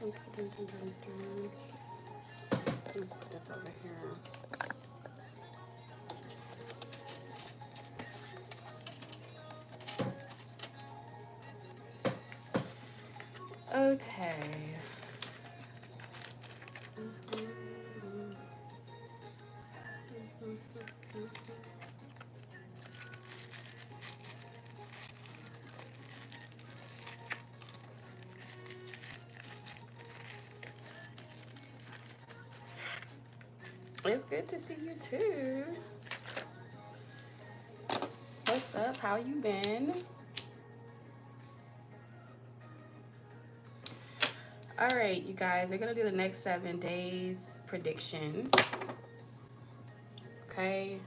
Let's put this over here. Okay. It's good to see you too. What's up? How you been? All right, you guys, they're gonna do the next 7 days prediction. Okay.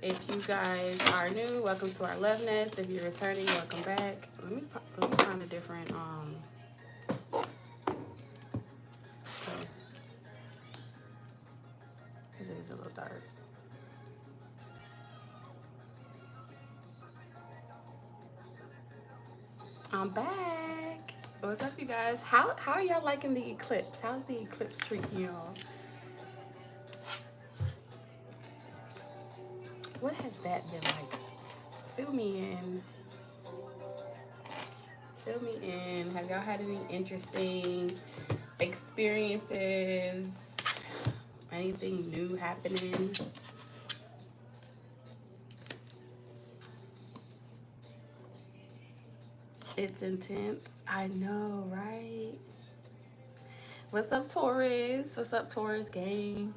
If you guys are new, welcome to our love nest. If you're returning, welcome back. Let me find a different because it is a little dark. I'm back. What's up, you guys? How are y'all liking the eclipse? How's the eclipse treating y'all? What has that been like? Fill me in. Fill me in. Have y'all had any interesting experiences? Anything new happening? It's intense. I know, right? What's up, Taurus? What's up, Taurus gang?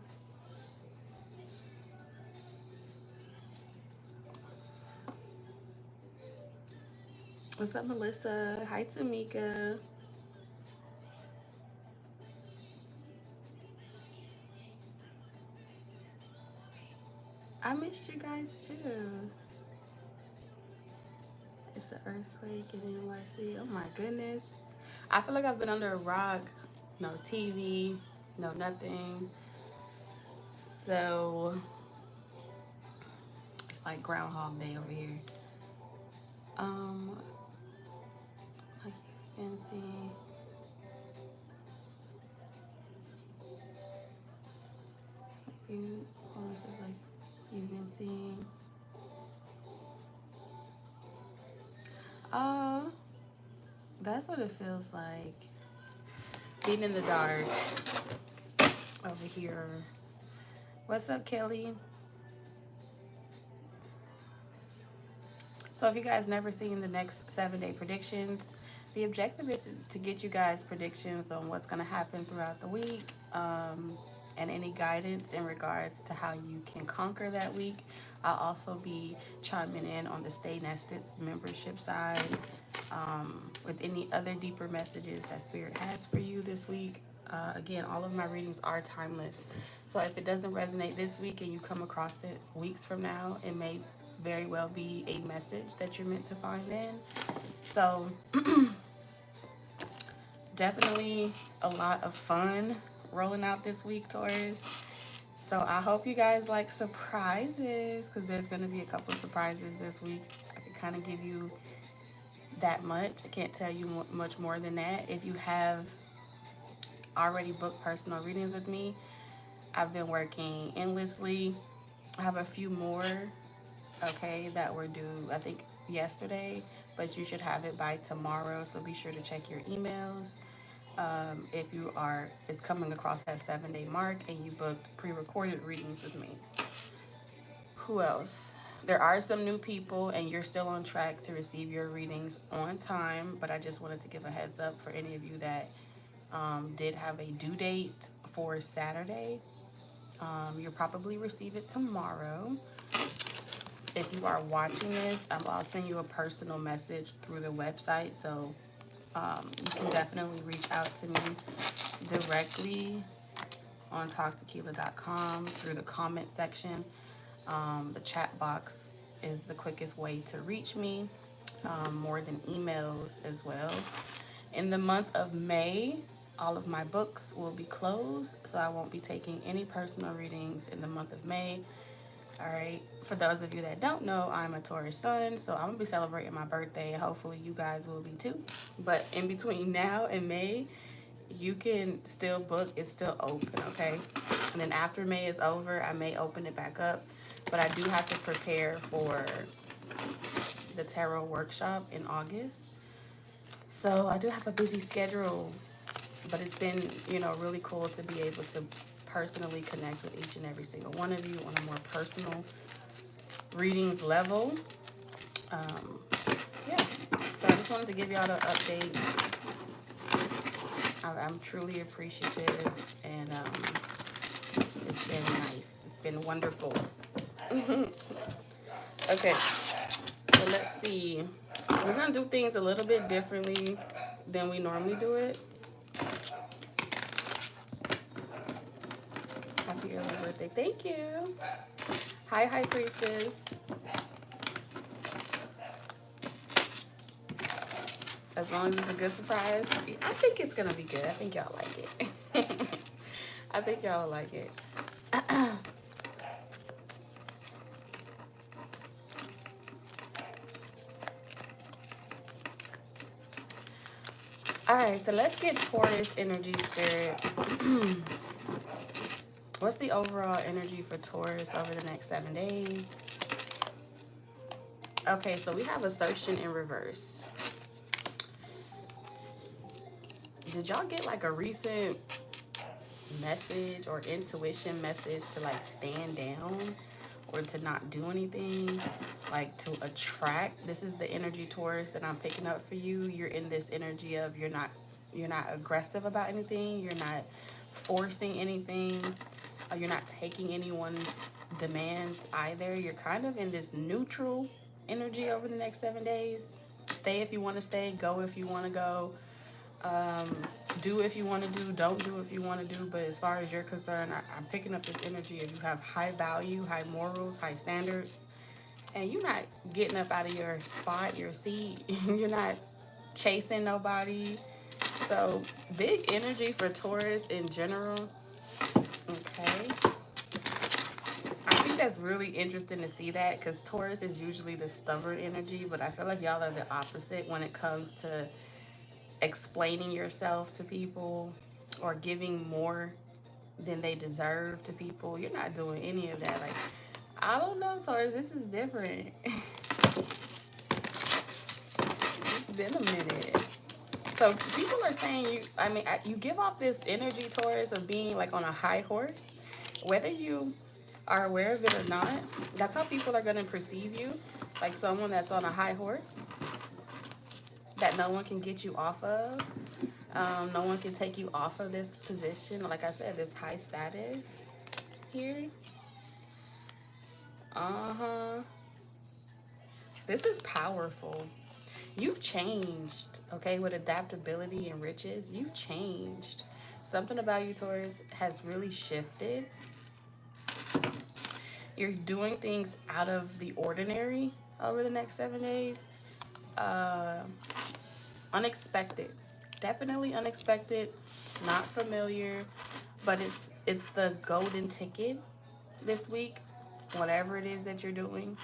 What's up, Melissa? Hi, Tamika. I missed you guys too. It's an earthquake in NYC. Oh my goodness. I feel like I've been under a rock. No TV, no nothing. So it's like Groundhog Day over here. Like you can see. You've been seeing. That's what it feels like. Being in the dark over here. What's up, Kelly? So if you guys never seen the next 7-day predictions, the objective is to get you guys predictions on what's going to happen throughout the week, and any guidance in regards to how you can conquer that week. I'll also be chiming in on the Stay Nested membership side, with any other deeper messages that Spirit has for you this week. Again, all of my readings are timeless. So if it doesn't resonate this week and you come across it weeks from now, it may very well be a message that you're meant to find then. So definitely a lot of fun rolling out this week, Taurus. So I hope you guys like surprises, because there's going to be a couple of surprises this week. I can kind of give you that much. I can't tell you much more than that. If you have already booked personal readings with me, I've been working endlessly. I have a few more, okay, that were due, I think, yesterday, but you should have it by tomorrow, so be sure to check your emails. If you are is coming across that 7-day mark and you booked pre-recorded readings with me. Who else? There are some new people, and you're still on track to receive your readings on time, but I just wanted to give a heads up for any of you that did have a due date for Saturday. You'll probably receive it tomorrow. If you are watching this, I'll send you a personal message through the website, so you can definitely reach out to me directly on talktequila.com through the comment section. The chat box is the quickest way to reach me, more than emails as well. In the month of May, all of my books will be closed, so I won't be taking any personal readings in the month of May. All right. For those of you that don't know, I'm a Taurus Sun, so I'm gonna be celebrating my birthday, and hopefully you guys will be too. But in between now and May, you can still book. It's still open, okay? And then after May is over, I may open it back up. But I do have to prepare for the tarot workshop in August. So I do have a busy schedule, but it's been, really cool to be able to personally connect with each and every single one of you on a more personal readings level. Um, yeah, so I just wanted to give y'all the update. I'm truly appreciative, and it's been nice. It's been wonderful. Okay, so let's see. We're going to do things a little bit differently than we normally do it. Happy early birthday. Thank you. Hi, High Priestess. As long as it's a good surprise, I think it's going to be good. I think y'all like it. I think y'all like it. All right, so let's get Taurus energy, Spirit. What's the overall energy for Taurus over the next 7 days? Okay, so we have assertion in reverse. Did y'all get like a recent message or intuition message to like stand down or to not do anything, like to attract? This is the energy, Taurus, that I'm picking up for you. You're in this energy of you're not aggressive about anything, you're not forcing anything, you're not taking anyone's demands either. You're kind of in this neutral energy over the next 7 days. Stay if you want to stay, go if you want to go. Do if you want to do, don't do if you want to do. But as far as you're concerned, I'm picking up this energy of you have high value, high morals, high standards, and you're not getting up out of your spot, your seat. You're not chasing nobody. So big energy for Taurus in general. Okay. I think that's really interesting to see that, because Taurus is usually the stubborn energy, but I feel like y'all are the opposite when it comes to explaining yourself to people or giving more than they deserve to people. You're not doing any of that. Like, I don't know, Taurus, this is different. It's been a minute. So people are saying you give off this energy, Taurus, of being like on a high horse. Whether you are aware of it or not, that's how people are going to perceive you. Like someone that's on a high horse that no one can get you off of. No one can take you off of this position. Like I said, this high status here. This is powerful. You've changed, okay, with adaptability and riches. You've changed. Something about you, Taurus, has really shifted. You're doing things out of the ordinary over the next 7 days. Unexpected. Definitely unexpected, not familiar, but it's the golden ticket this week, whatever it is that you're doing.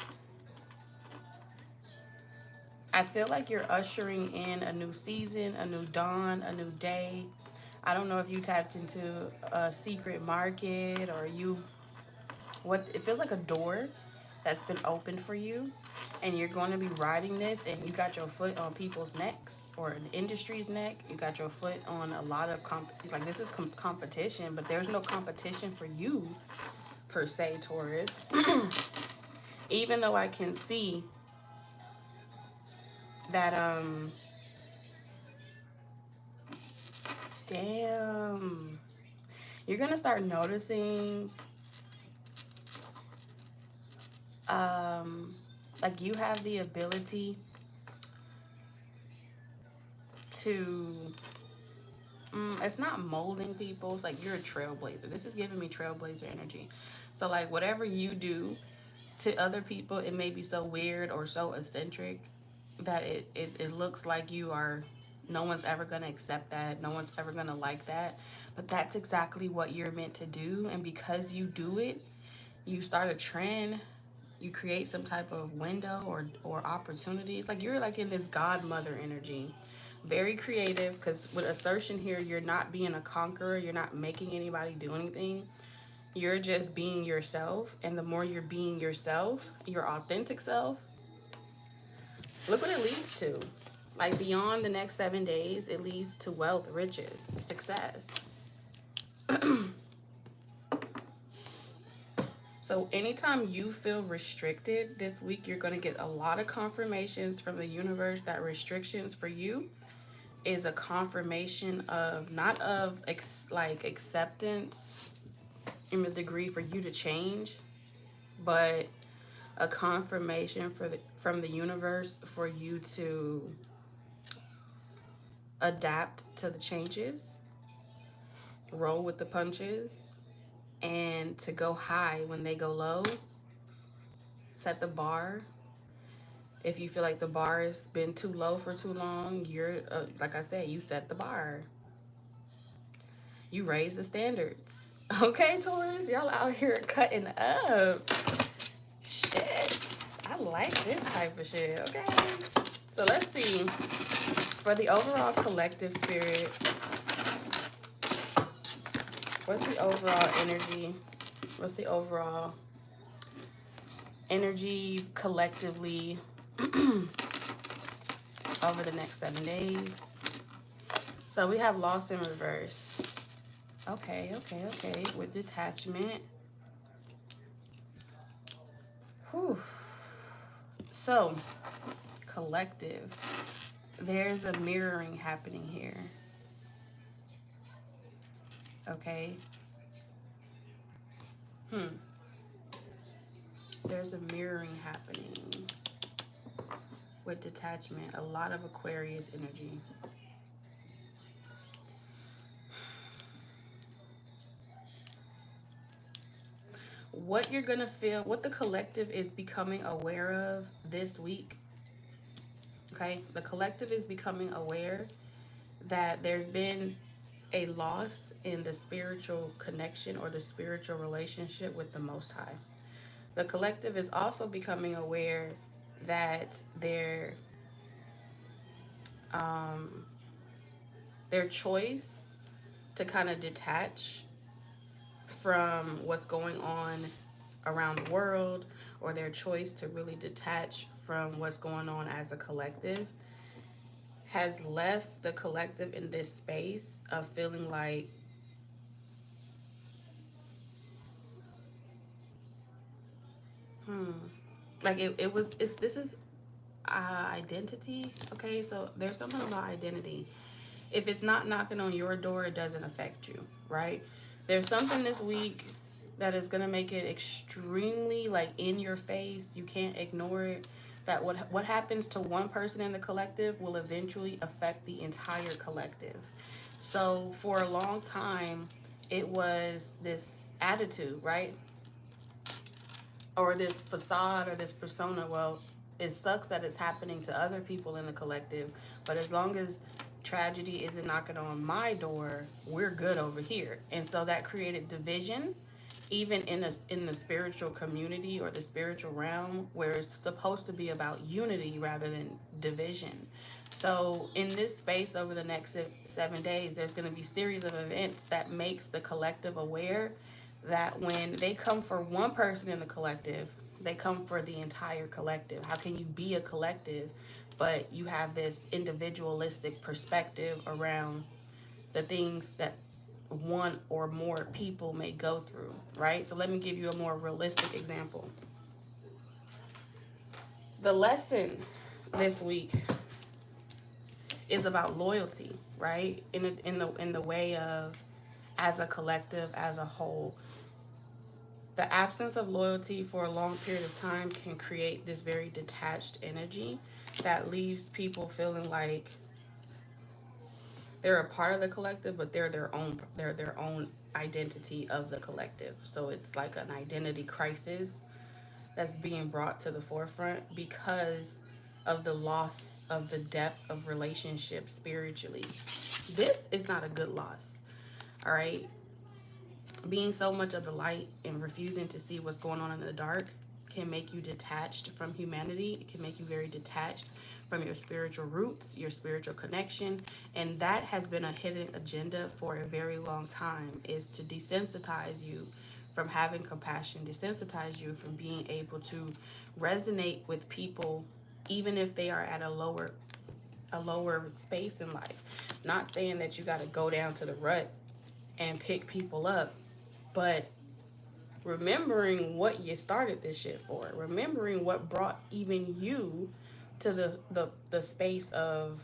I feel like you're ushering in a new season, a new dawn, a new day. I don't know if you tapped into a secret market or what it feels like, a door that's been opened for you, and you're going to be riding this, and you got your foot on people's necks or an industry's neck. You got your foot on a lot of like this is competition, but there's no competition for you per se, Taurus. Even though I can see that damn, you're gonna start noticing like you have the ability to it's not molding people. It's like you're a trailblazer. This is giving me trailblazer energy. So like whatever you do to other people, it may be so weird or so eccentric that it looks like you are, no one's ever going to accept that, no one's ever going to like that, but that's exactly what you're meant to do. And because you do it, you start a trend, you create some type of window or opportunity. It's like you're like in this godmother energy. Very creative, because with assertion here, you're not being a conqueror, you're not making anybody do anything. You're just being yourself, and the more you're being yourself, your authentic self, look what it leads to. Like beyond the next 7 days, it leads to wealth, riches, success. So anytime you feel restricted this week, you're going to get a lot of confirmations from the universe that restrictions for you is a confirmation of not of like acceptance in the degree for you to change, but a confirmation from the universe for you to adapt to the changes, roll with the punches, and to go high when they go low. Set the bar. If you feel like the bar has been too low for too long, you're like I said, you set the bar. You raise the standards. Okay, Taurus, y'all out here cutting up. Shit, I like this type of shit. Okay, so let's see for the overall collective spirit. What's the overall energy? What's the overall energy collectively over the next 7 days? So we have loss in reverse. Okay. With detachment. Whew. So, collective. There's a mirroring happening here. Okay. There's a mirroring happening with detachment. A lot of Aquarius energy. What you're gonna feel, what the collective is becoming aware of this week. Okay, the collective is becoming aware that there's been a loss in the spiritual connection or the spiritual relationship with the Most High. The collective is also becoming aware that their choice to kind of detach from what's going on around the world, or their choice to really detach from what's going on as a collective, has left the collective in this space of feeling like this is identity. Okay, so there's something about identity. If it's not knocking on your door, it doesn't affect you, right? There's something this week that is going to make it extremely like in your face. You can't ignore it. That what happens to one person in the collective will eventually affect the entire collective. So for a long time, it was this attitude, right? Or this facade or this persona. Well, it sucks that it's happening to other people in the collective, but as long as tragedy isn't knocking on my door, we're good over here. And so that created division, even in the spiritual community or the spiritual realm, where it's supposed to be about unity rather than division. So in this space over the next 7 days, there's going to be a series of events that makes the collective aware that when they come for one person in the collective, they come for the entire collective. How can you be a collective, but you have this individualistic perspective around the things that one or more people may go through, right? So let me give you a more realistic example. The lesson this week is about loyalty, right? In the way of, as a collective, as a whole. The absence of loyalty for a long period of time can create this very detached energy that leaves people feeling like they're a part of the collective, but they're their own identity of the collective. So it's like an identity crisis that's being brought to the forefront because of the loss of the depth of relationship spiritually. This is not a good loss. All right. being so much of the light and refusing to see what's going on in the dark can make you detached from humanity. It can make you very detached from your spiritual roots, your spiritual connection. And that has been a hidden agenda for a very long time, is to desensitize you from having compassion, desensitize you from being able to resonate with people even if they are at a lower space in life. Not saying that you got to go down to the rut and pick people up, but remembering what you started this shit for, remembering what brought even you to the space of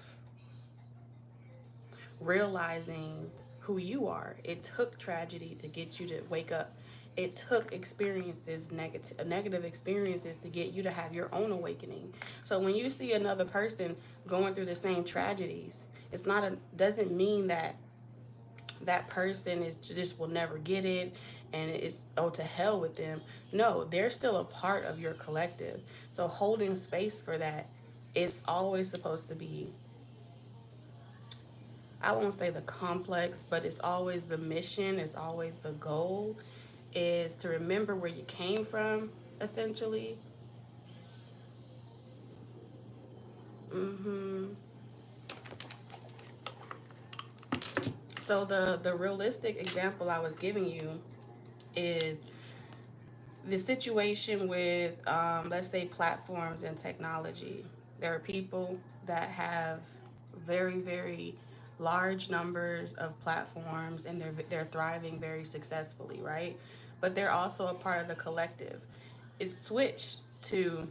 realizing who you are. It took tragedy to get you to wake up. It took experiences, negative experiences, to get you to have your own awakening. So when you see another person going through the same tragedies, it's not a doesn't mean that that person is just will never get it and it's, oh, to hell with them. No, they're still a part of your collective. So holding space for that, it's always supposed to be, I won't say the complex, but it's always the mission, it's always the goal, is to remember where you came from, essentially. hmm So the realistic example I was giving you is the situation with, let's say, platforms and technology. There are people that have very, very large numbers of platforms and they're thriving very successfully, right? But they're also a part of the collective. It's switched to,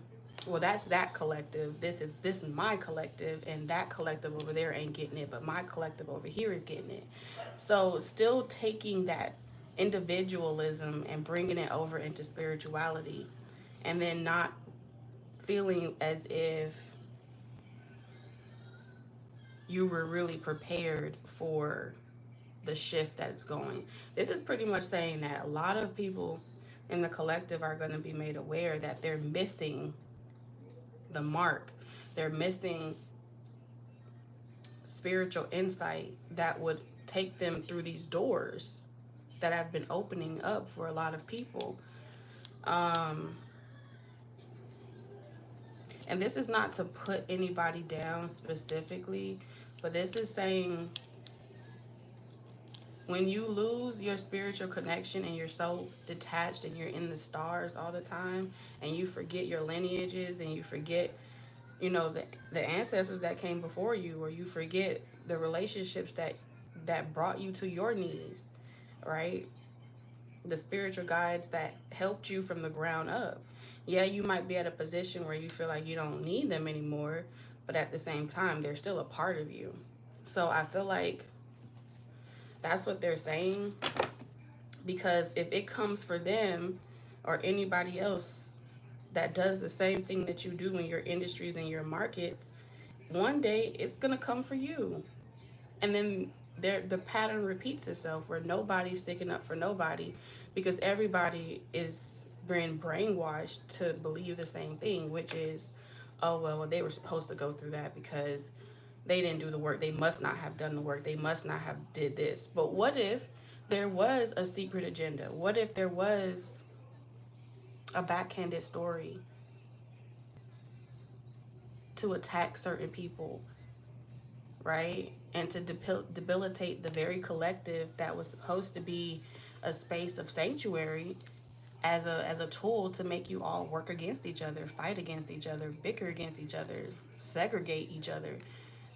well, that's that collective. This is my collective, and that collective over there ain't getting it, but my collective over here is getting it. So still taking that individualism and bringing it over into spirituality, and then not feeling as if you were really prepared for the shift that's going. This is pretty much saying that a lot of people in the collective are going to be made aware that they're missing the mark. They're missing spiritual insight that would take them through these doors that have been opening up for a lot of people. Um, and this is not to put anybody down specifically, but this is saying when you lose your spiritual connection and you're so detached and you're in the stars all the time and you forget your lineages and you forget, the ancestors that came before you, or you forget the relationships that brought you to your knees, right? The spiritual guides that helped you from the ground up. Yeah, you might be at a position where you feel like you don't need them anymore, but at the same time, they're still a part of you. So I feel like that's what they're saying, because if it comes for them or anybody else that does the same thing that you do in your industries and your markets, one day it's going to come for you. And then the pattern repeats itself where nobody's sticking up for nobody, because everybody is being brainwashed to believe the same thing, which is, oh, well, they were supposed to go through that because they didn't do the work. They must not have done the work. They must not have did this. But what if there was a secret agenda? What if there was a backhanded story to attack certain people, right? And to debilitate the very collective that was supposed to be a space of sanctuary, as a tool to make you all work against each other, fight against each other, bicker against each other, segregate each other.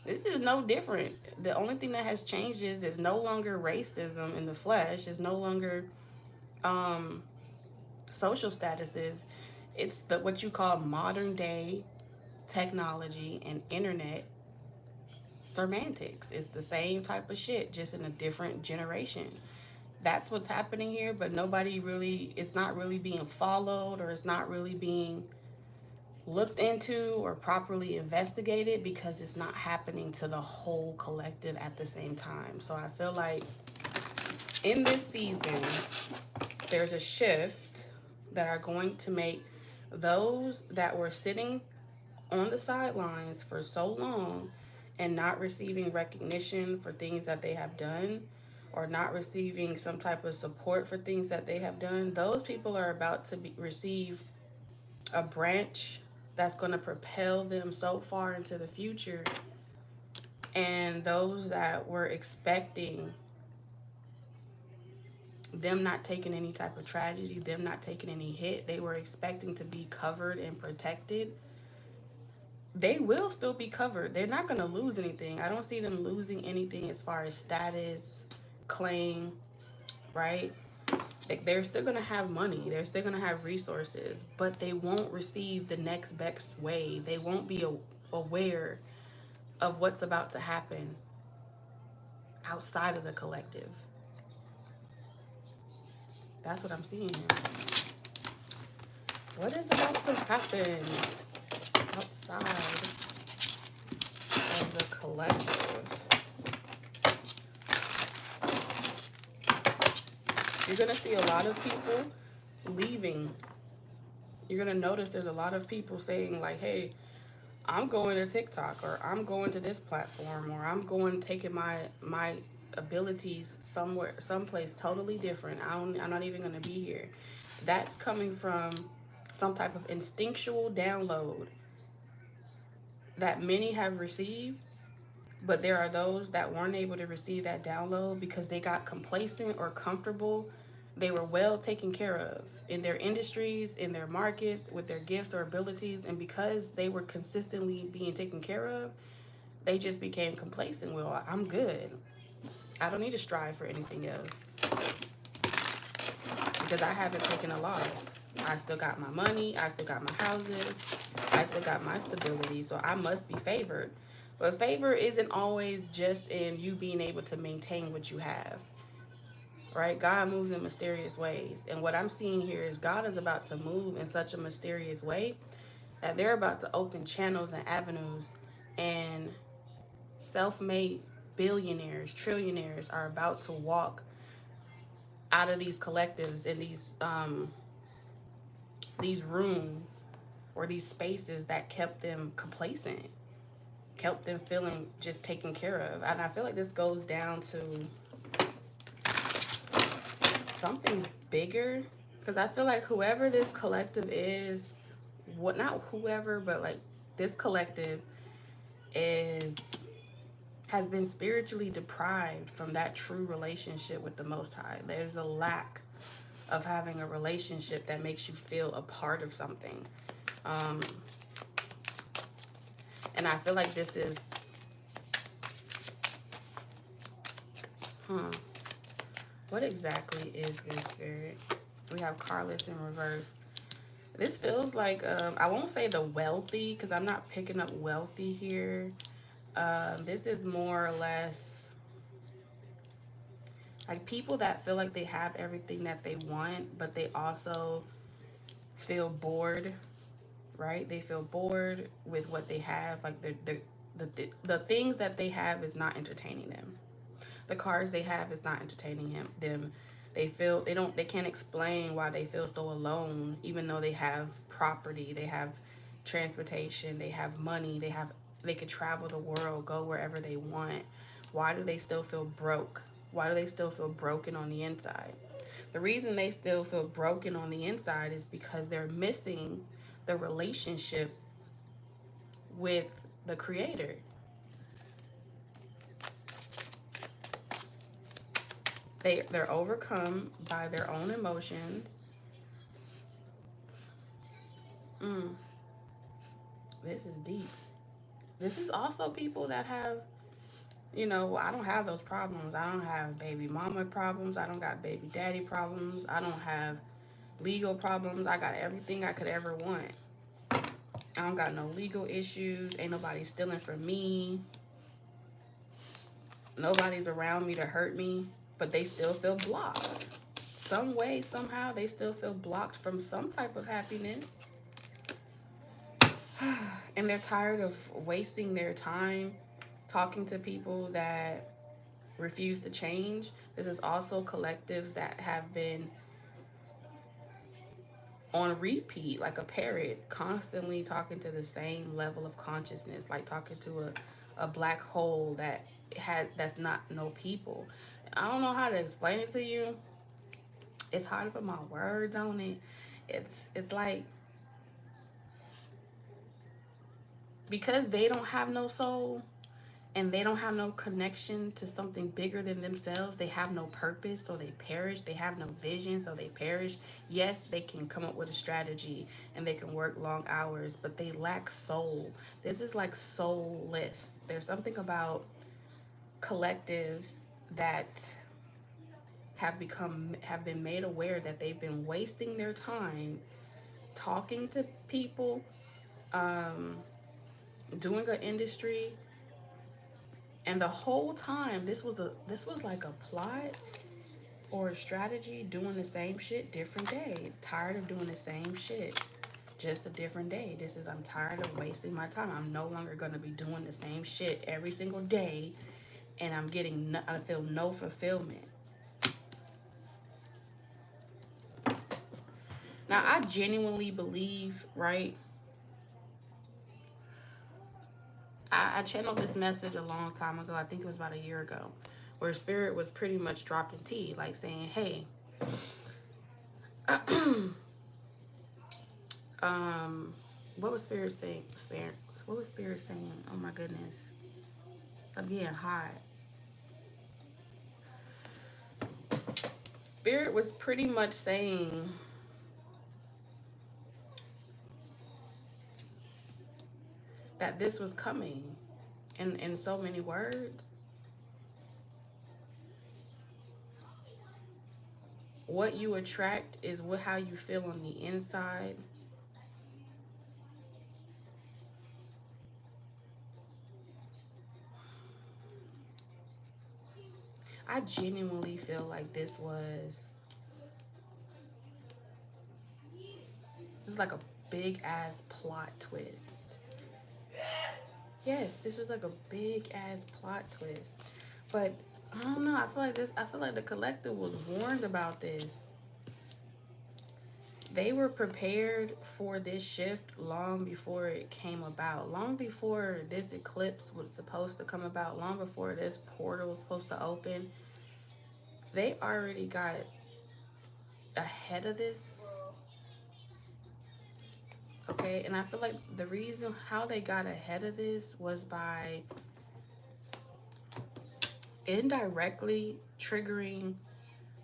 This is no different. The only thing that has changed is it's no longer racism in the flesh. It's no longer um, social statuses. It's the what you call modern day technology and internet semantics. It's the same type of shit, just in a different generation. That's what's happening here, but nobody really, it's not really being followed, or it's not really being looked into or properly investigated, because it's not happening to the whole collective at the same time. So I feel like in this season, there's a shift that are going to make those that were sitting on the sidelines for so long and not receiving recognition for things that they have done, or not receiving some type of support for things that they have done, those people are about to receive a branch that's going to propel them so far into the future. And those that were expecting them not taking any type of tragedy, them not taking any hit, they were expecting to be covered and protected. They will still be covered. They're not going to lose anything. I don't see them losing anything as far as status, claim, right? Like, they're still going to have money. They're still going to have resources, but they won't receive the next best way. They won't be aware of what's about to happen outside of the collective. That's what I'm seeing here. What is about to happen outside of the collective? You're going to see a lot of people leaving. You're going to notice there's a lot of people saying like, hey, I'm going to TikTok, or I'm going to this platform, or I'm going taking my abilities somewhere, someplace totally different. I'm not even going to be here. That's coming from some type of instinctual download that many have received, but there are those that weren't able to receive that download because they got complacent or comfortable. They were well taken care of in their industries, in their markets, with their gifts or abilities, and because they were consistently being taken care of, they just became complacent. Well, I'm good. I don't need to strive for anything else because I haven't taken a loss. I still got my money. I still got my houses. I still got my stability. So I must be favored. But favor isn't always just in you being able to maintain what you have, right? God moves in mysterious ways. And what I'm seeing here is God is about to move in such a mysterious way that they're about to open channels and avenues, and self-made billionaires, trillionaires are about to walk out of these collectives and these rooms or these spaces that kept them complacent, kept them feeling just taken care of. And I feel like this goes down to something bigger, because I feel like whoever this collective is, what, not whoever, but like this collective is, has been spiritually deprived from that true relationship with the Most High. There's a lack of having a relationship that makes you feel a part of something. And I feel like this is, what exactly is this, Spirit? We have Carlos in reverse. This feels like, I won't say the wealthy, because I'm not picking up wealthy here. This is more or less like people that feel like they have everything that they want, but they also feel bored, right? They feel bored with what they have. Like the things that they have is not entertaining them. The cars they have is not entertaining them. They feel they can't explain why they feel so alone, even though they have property, they have transportation, they have money, they could travel the world, go wherever they want. Why do they still feel broke? Why do they still feel broken on the inside? The reason they still feel broken on the inside is because they're missing the relationship with the Creator. They're overcome by their own emotions. This is deep. This is also people that have, I don't have those problems. I don't have baby mama problems. I don't got baby daddy problems. I don't have legal problems. I got everything I could ever want. I don't got no legal issues. Ain't nobody stealing from me. Nobody's around me to hurt me, but they still feel blocked. Some way, somehow, they still feel blocked from some type of happiness. And they're tired of wasting their time talking to people that refuse to change. This is also collectives that have been on repeat, like a parrot, constantly talking to the same level of consciousness, like talking to a black hole that's not no people. I don't know how to explain it to you. It's hard to put my words on it. It's like, because they don't have no soul and they don't have no connection to something bigger than themselves. They have no purpose, so they perish. They have no vision, so they perish. Yes, they can come up with a strategy and they can work long hours, but they lack soul. This is like soulless. There's something about collectives that have been made aware that they've been wasting their time talking to people, um, doing an industry, and the whole time this was like a plot or a strategy, doing the same shit, different day. Tired of doing the same shit, just a different day. I'm tired of wasting my time. I'm no longer gonna be doing the same shit every single day, and I feel no fulfillment. Now I genuinely believe, right? I channeled this message a long time ago. I think it was about a year ago, where Spirit was pretty much dropping tea, like saying, "Hey, what was Spirit saying? Spirit, what was Spirit saying? Oh my goodness, I'm getting hot." Spirit was pretty much saying that this was coming, in so many words. What you attract is how you feel on the inside. I genuinely feel like this was like a big ass plot twist. Yes, this was like a big ass plot twist. But I don't know. I feel like the collective was warned about this. They were prepared for this shift long before it came about. Long before this eclipse was supposed to come about. Long before this portal was supposed to open. They already got ahead of this. Okay, and I feel like the reason how they got ahead of this was by indirectly triggering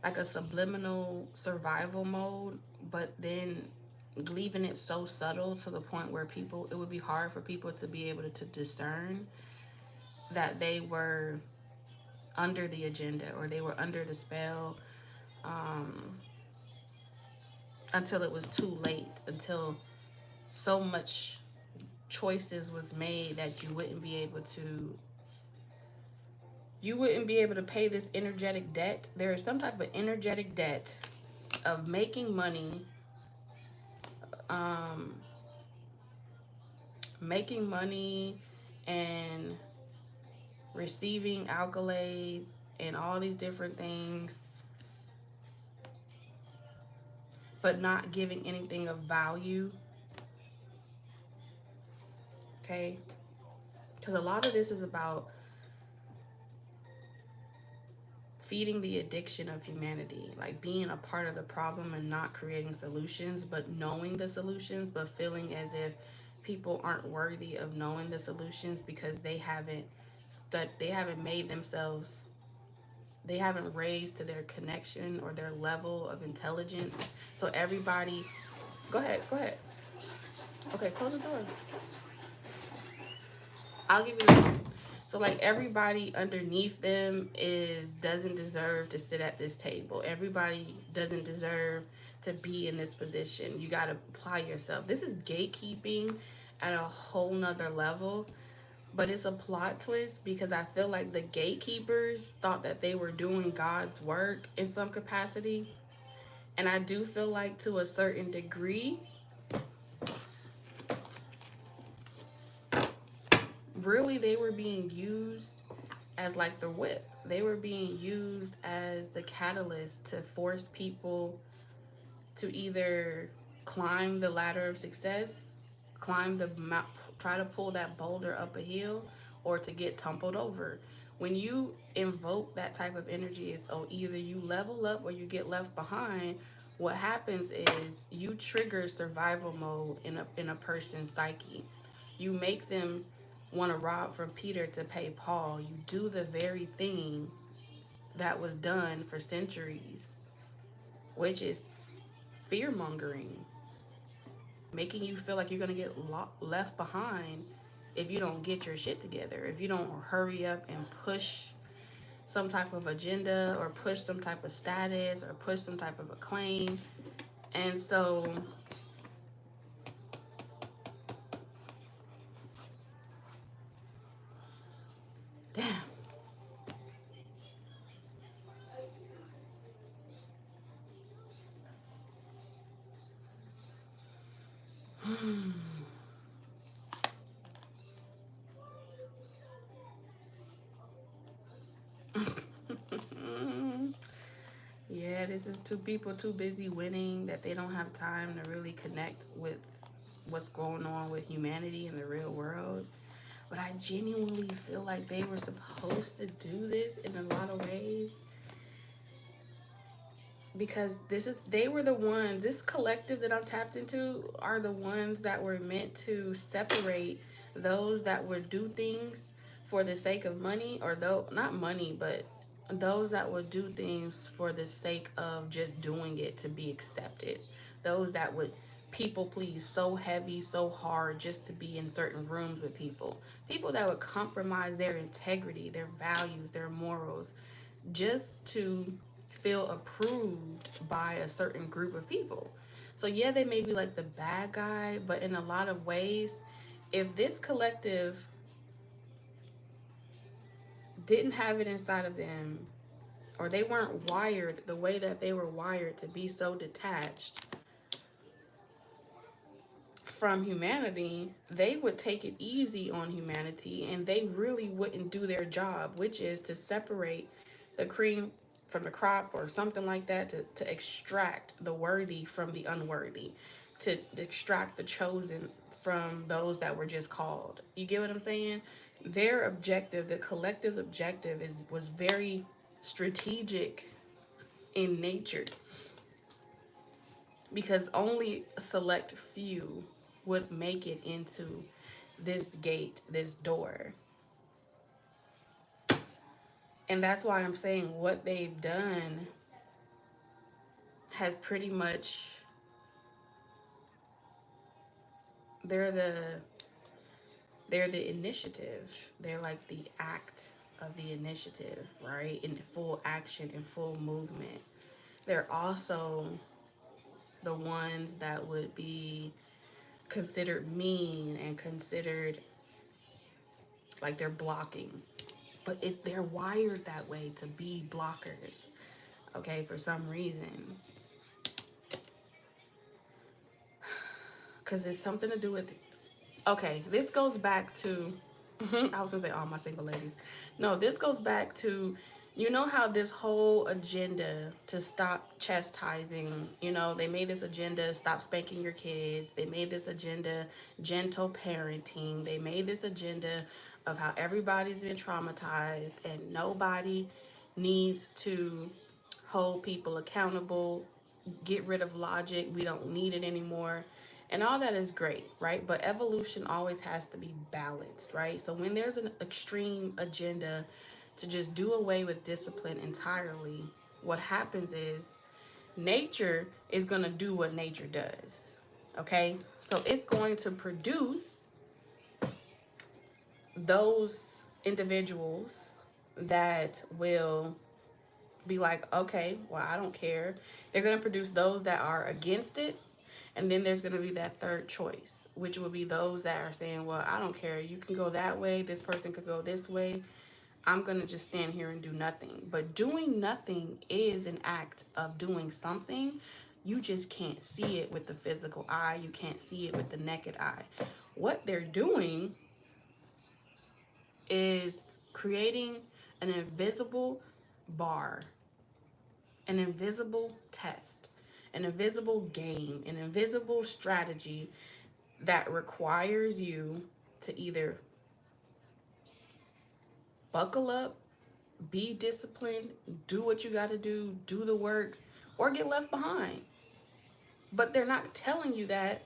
like a subliminal survival mode, but then leaving it so subtle to the point where it would be hard for people to be able to discern that they were under the agenda or they were under the spell, um, until it was too late, until so much choices was made that you wouldn't be able to pay this energetic debt. There is some type of energetic debt of making money, um, making money and receiving accolades and all these different things, but not giving anything of value. Okay? Because a lot of this is about feeding the addiction of humanity, like being a part of the problem and not creating solutions, but knowing the solutions, but feeling as if people aren't worthy of knowing the solutions because they haven't made themselves, they haven't raised to their connection or their level of intelligence. So everybody, go ahead, go ahead. Okay, close the door. I'll give you the. So like everybody underneath them doesn't deserve to sit at this table. Everybody doesn't deserve to be in this position. You gotta apply yourself. This is gatekeeping at a whole nother level. But it's a plot twist because I feel like the gatekeepers thought that they were doing God's work in some capacity. And I do feel like to a certain degree, really they were being used as like the whip. They were being used as the catalyst to force people to either climb the ladder of success, climb the mount, try to pull that boulder up a hill, or to get tumbled over. When you invoke that type of energy, is either you level up or you get left behind. What happens is you trigger survival mode in a person's psyche. You make them want to rob from Peter to pay Paul. You do the very thing that was done for centuries, which is fear mongering, making you feel like you're going to get left behind if you don't get your shit together, if you don't hurry up and push some type of agenda or push some type of status or push some type of acclaim. And so, damn. Yeah, this is two people too busy winning that they don't have time to really connect with what's going on with humanity in the real world. But I genuinely feel like they were supposed to do this in a lot of ways, because they were the ones, this collective that I'm tapped into are the ones that were meant to separate those that would do things for the sake of money, or though not money, but those that would do things for the sake of just doing it to be accepted. Those that would people please so heavy, so hard just to be in certain rooms with people. People that would compromise their integrity, their values, their morals, just to feel approved by a certain group of people. So yeah, they may be like the bad guy, but in a lot of ways, if this collective didn't have it inside of them, or they weren't wired the way that they were wired to be so detached from humanity, they would take it easy on humanity and they really wouldn't do their job, which is to separate the cream from the crop or something like that, to extract the worthy from the unworthy, to extract the chosen from those that were just called. You get what I'm saying? Their objective, the collective's objective, was very strategic in nature, because only a select few would make it into this gate, this door. And that's why I'm saying what they've done has pretty much, they're the they're the initiative. They're like the act of the initiative, right? In full action, in full movement. They're also the ones that would be considered mean and considered like they're blocking. But if they're wired that way to be blockers, okay, for some reason, because it's something to do with, okay, this goes back to, I was gonna say all my single ladies. No, this goes back to, you know how this whole agenda to stop chastising, they made this agenda, stop spanking your kids. They made this agenda, gentle parenting. They made this agenda of how everybody's been traumatized and nobody needs to hold people accountable, get rid of logic, we don't need it anymore. And all that is great, right? But evolution always has to be balanced, right? So when there's an extreme agenda to just do away with discipline entirely, what happens is nature is going to do what nature does, okay? So it's going to produce those individuals that will be like, okay, well, I don't care. They're going to produce those that are against it. And then there's going to be that third choice, which will be those that are saying, well, I don't care. You can go that way. This person could go this way. I'm going to just stand here and do nothing. But doing nothing is an act of doing something. You just can't see it with the physical eye. You can't see it with the naked eye. What they're doing is creating an invisible bar, an invisible test, an invisible game, an invisible strategy that requires you to either buckle up be disciplined, do what you got to do the work, or get left behind. But they're not telling you that.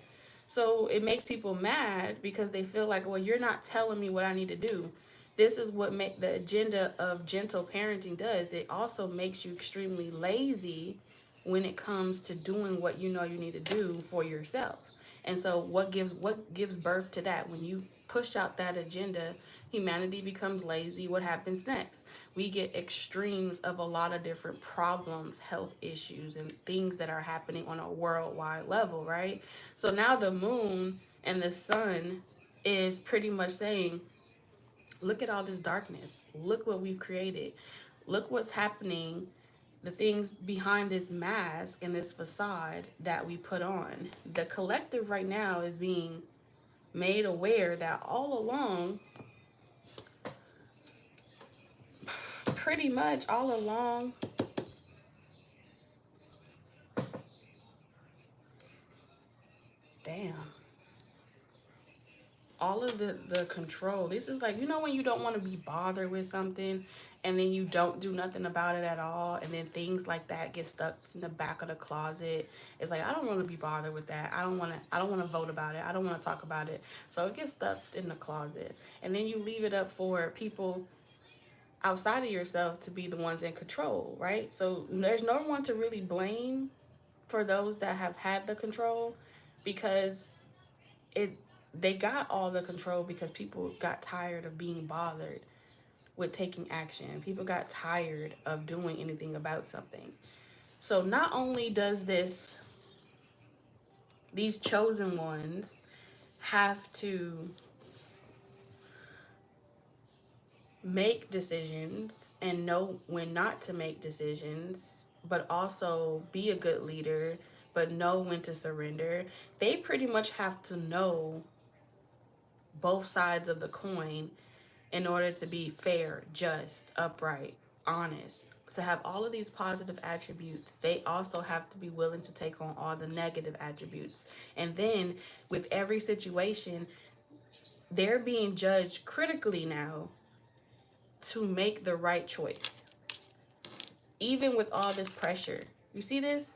So it makes people mad because they feel like, well, you're not telling me what I need to do. This is what the agenda of gentle parenting does. It also makes you extremely lazy when it comes to doing what you know you need to do for yourself. And so what gives birth to that? When you push out that agenda, humanity becomes lazy. What happens next? We get extremes of a lot of different problems, health issues, and things that are happening on a worldwide level, right? So now the moon and the sun is pretty much saying, look at all this darkness. Look what we've created. Look what's happening, the things behind this mask and this facade that we put on. The collective right now is being made aware that all along, pretty much all along, damn, all of the control. This is like, you know, when you don't want to be bothered with something and then you don't do nothing about it at all, and then things like that get stuck in the back of the closet. It's like, I don't want to be bothered with that. I don't want to vote about it. I don't want to talk about it. So it gets stuck in the closet, and then you leave it up for people outside of yourself to be the ones in control, right? So there's no one to really blame for those that have had the control, because it they got all the control because people got tired of being bothered with taking action. People got tired of doing anything about something. So not only does these chosen ones have to make decisions and know when not to make decisions, but also be a good leader, but know when to surrender. They pretty much have to know both sides of the coin in order to be fair, just, upright, honest. To have all of these positive attributes, they also have to be willing to take on all the negative attributes. And then with every situation, they're being judged critically now to make the right choice. Even with all this pressure. You see this?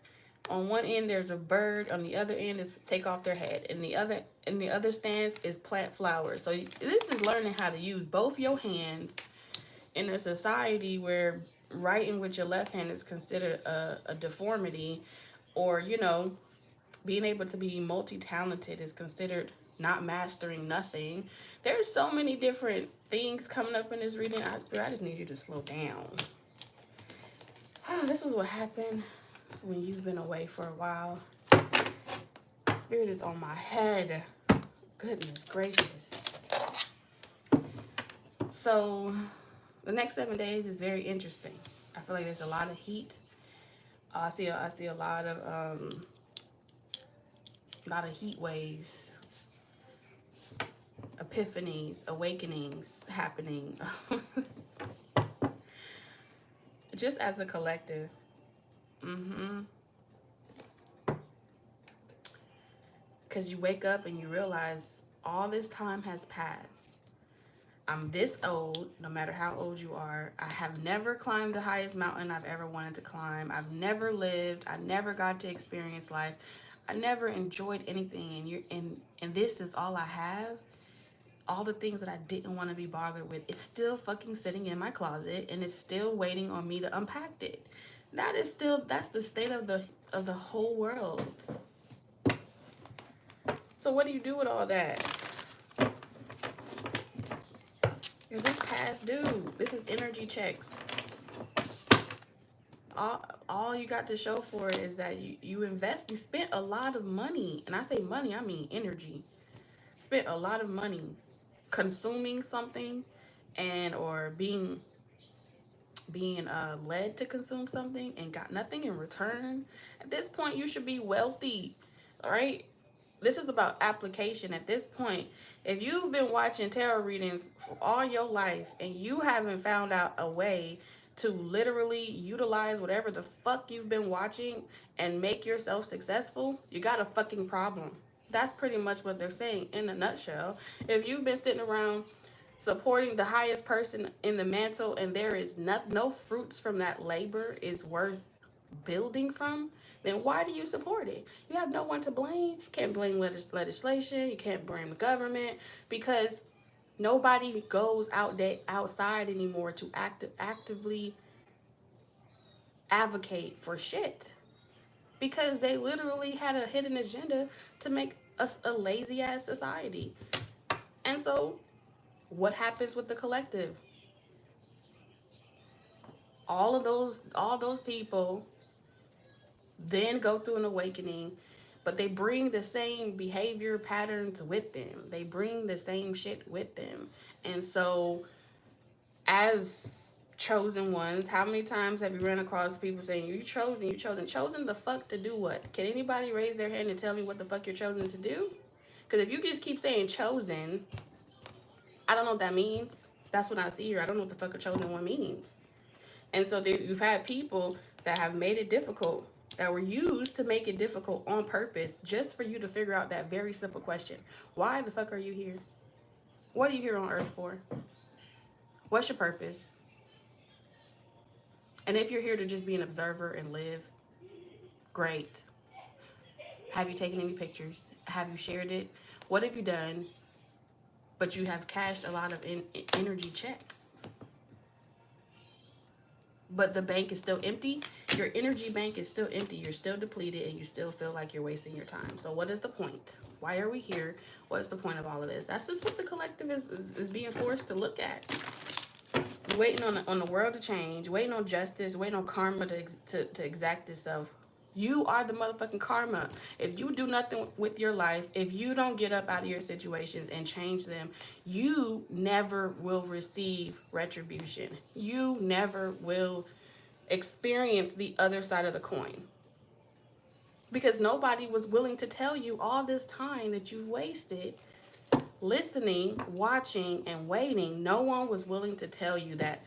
On one end there's a bird, on the other end is take off their head, and the other stance is plant flowers. So this is learning how to use both your hands in a society where writing with your left hand is considered a deformity, or being able to be multi-talented is considered not mastering nothing. There's so many different things coming up in this reading. I just need you to slow down. This is what happened when you've been away for a while. Spirit is on my head. Goodness gracious. So the next 7 days is very interesting. I feel like there's a lot of heat. I see a lot of heat waves, epiphanies, awakenings happening. Just as a collective. Because you wake up and you realize all this time has passed. I'm this old, no matter how old you are. I have never climbed the highest mountain I've ever wanted to climb. I've never lived. I never got to experience life. I never enjoyed anything, and this is all I have. All the things that I didn't want to be bothered with, it's still fucking sitting in my closet, and it's still waiting on me to unpack it. That's the state of the whole world. So what do you do with all that? Is this past due? This is energy checks. All you got to show for it is that you spent a lot of money. And I say money, I mean energy. Spent a lot of money consuming something or being led to consume something and got nothing in return. At this point, you should be wealthy, all right? This is about application at this point. If you've been watching tarot readings for all your life and you haven't found out a way to literally utilize whatever the fuck you've been watching and make yourself successful, you got a fucking problem. That's pretty much what they're saying in a nutshell. If you've been sitting around supporting the highest person in the mantle, and there is no fruits from that labor is worth building from, then why do you support it? You have no one to blame. Can't blame legislation. You can't blame the government, because nobody goes outside anymore to actively advocate for shit, because they literally had a hidden agenda to make us a lazy ass society. And so what happens with the collective? All those people then go through an awakening, but they bring the same behavior patterns with them. They bring the same shit with them. And so, as chosen ones, how many times have you run across people saying, you chosen, you chosen? Chosen the fuck to do what? Can anybody raise their hand and tell me what the fuck you're chosen to do? Because if you just keep saying chosen, I don't know what that means. That's what I see here. I don't know what the fuck a chosen one means. And so you've had people that have made it difficult, that were used to make it difficult on purpose, just for you to figure out that very simple question. Why the fuck are you here? What are you here on earth for? What's your purpose? And if you're here to just be an observer and live, great. Have you taken any pictures? Have you shared it? What have you done? But you have cashed a lot of energy checks, but the bank is still empty. Your energy bank is still empty. You're still depleted, and you still feel like you're wasting your time. So what is the point? Why are we here? What's the point of all of this? That's just what the collective is being forced to look at. You're waiting on the world to change, waiting on justice, waiting on karma to exact itself. You are the motherfucking karma. If you do nothing with your life, if you don't get up out of your situations and change them, you never will receive retribution. You never will experience the other side of the coin. Because nobody was willing to tell you all this time that you've wasted listening, watching, and waiting. No one was willing to tell you that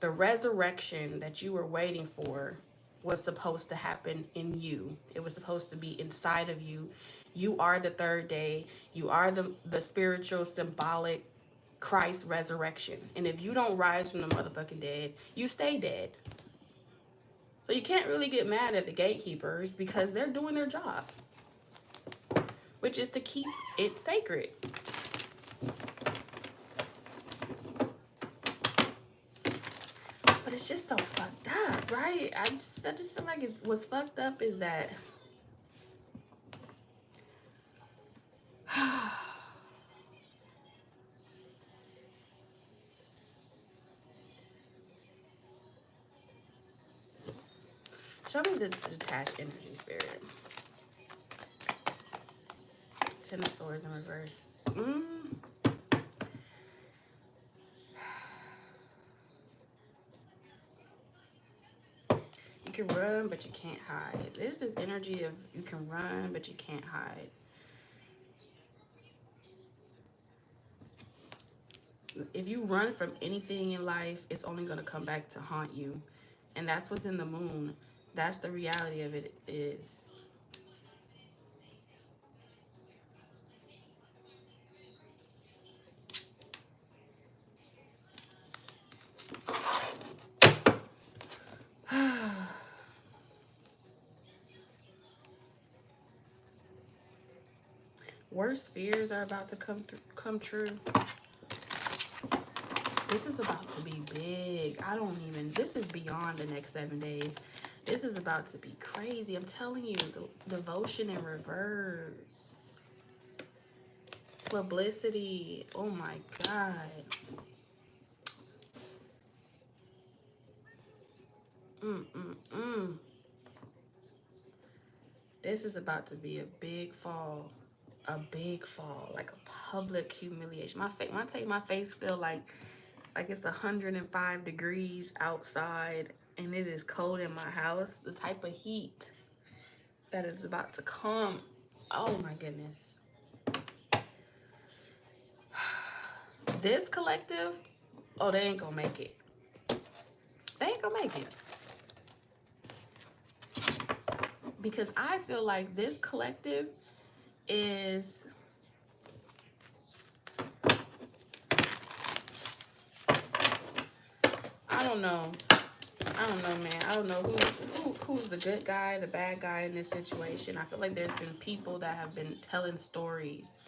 the resurrection that you were waiting for was supposed to happen in you. It was supposed to be inside of you. You are the third day. You are the spiritual, symbolic Christ resurrection. And if you don't rise from the motherfucking dead, you stay dead. So you can't really get mad at the gatekeepers, because they're doing their job, which is to keep it sacred. But it's just so fucked up, right? I just feel like what's fucked up is that show me the detached energy, spirit. Ten of Swords in reverse. You can run, but you can't hide. There's this energy of you can run, but you can't hide. If you run from anything in life, it's only going to come back to haunt you. And that's what's in the moon. That's the reality of it is. Worst fears are about to come true. This is about to be big. This is beyond the next 7 days. This is about to be crazy. I'm telling you, devotion in reverse. Publicity. Oh my God. This is about to be a big fall. A big fall. Like a public humiliation. My face feel like it's 105 degrees outside and it is cold in my house. The type of heat that is about to come. Oh my goodness. This collective, oh, they ain't gonna make it. They ain't gonna make it. Because I feel like this collective is I don't know. I don't know, man. I don't know who's the good guy, the bad guy in this situation. I feel like there's been people that have been telling stories,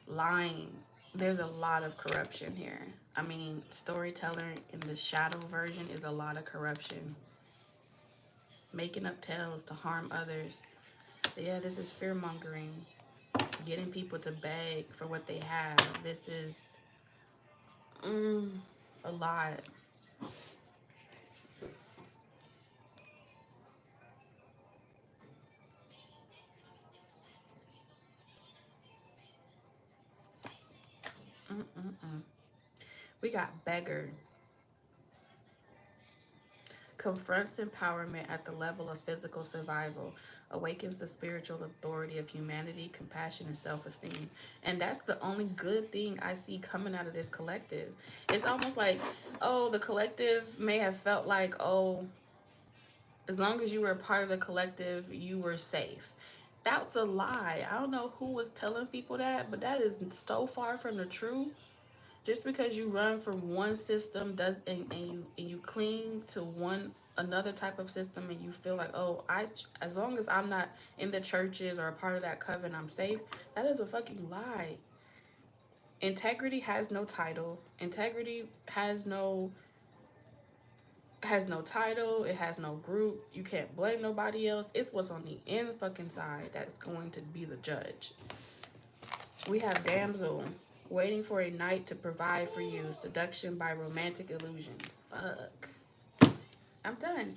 lying. There's a lot of corruption here. I mean, storyteller in the shadow version is a lot of corruption. Making up tales to harm others. Yeah, this is fear mongering. Getting people to beg for what they have. This is a lot. We got beggar. Confronts empowerment at the level of physical survival, awakens the spiritual authority of humanity, compassion, and self-esteem. And that's the only good thing I see coming out of this collective. It's almost like, oh, the collective may have felt like, oh, as long as you were a part of the collective, you were safe. That's a lie. I don't know who was telling people that, but that is so far from the truth. Just because you run from one system does and you cling to one another type of system and you feel like, oh, I as long as I'm not in the churches or a part of that coven, I'm safe. That is a fucking lie. Integrity has no title. Integrity has no title. It has no group. You can't blame nobody else. It's what's on the end fucking side that's going to be the judge. We have damsel, waiting for a knight to provide for you, seduction by romantic illusion. Fuck. I'm done.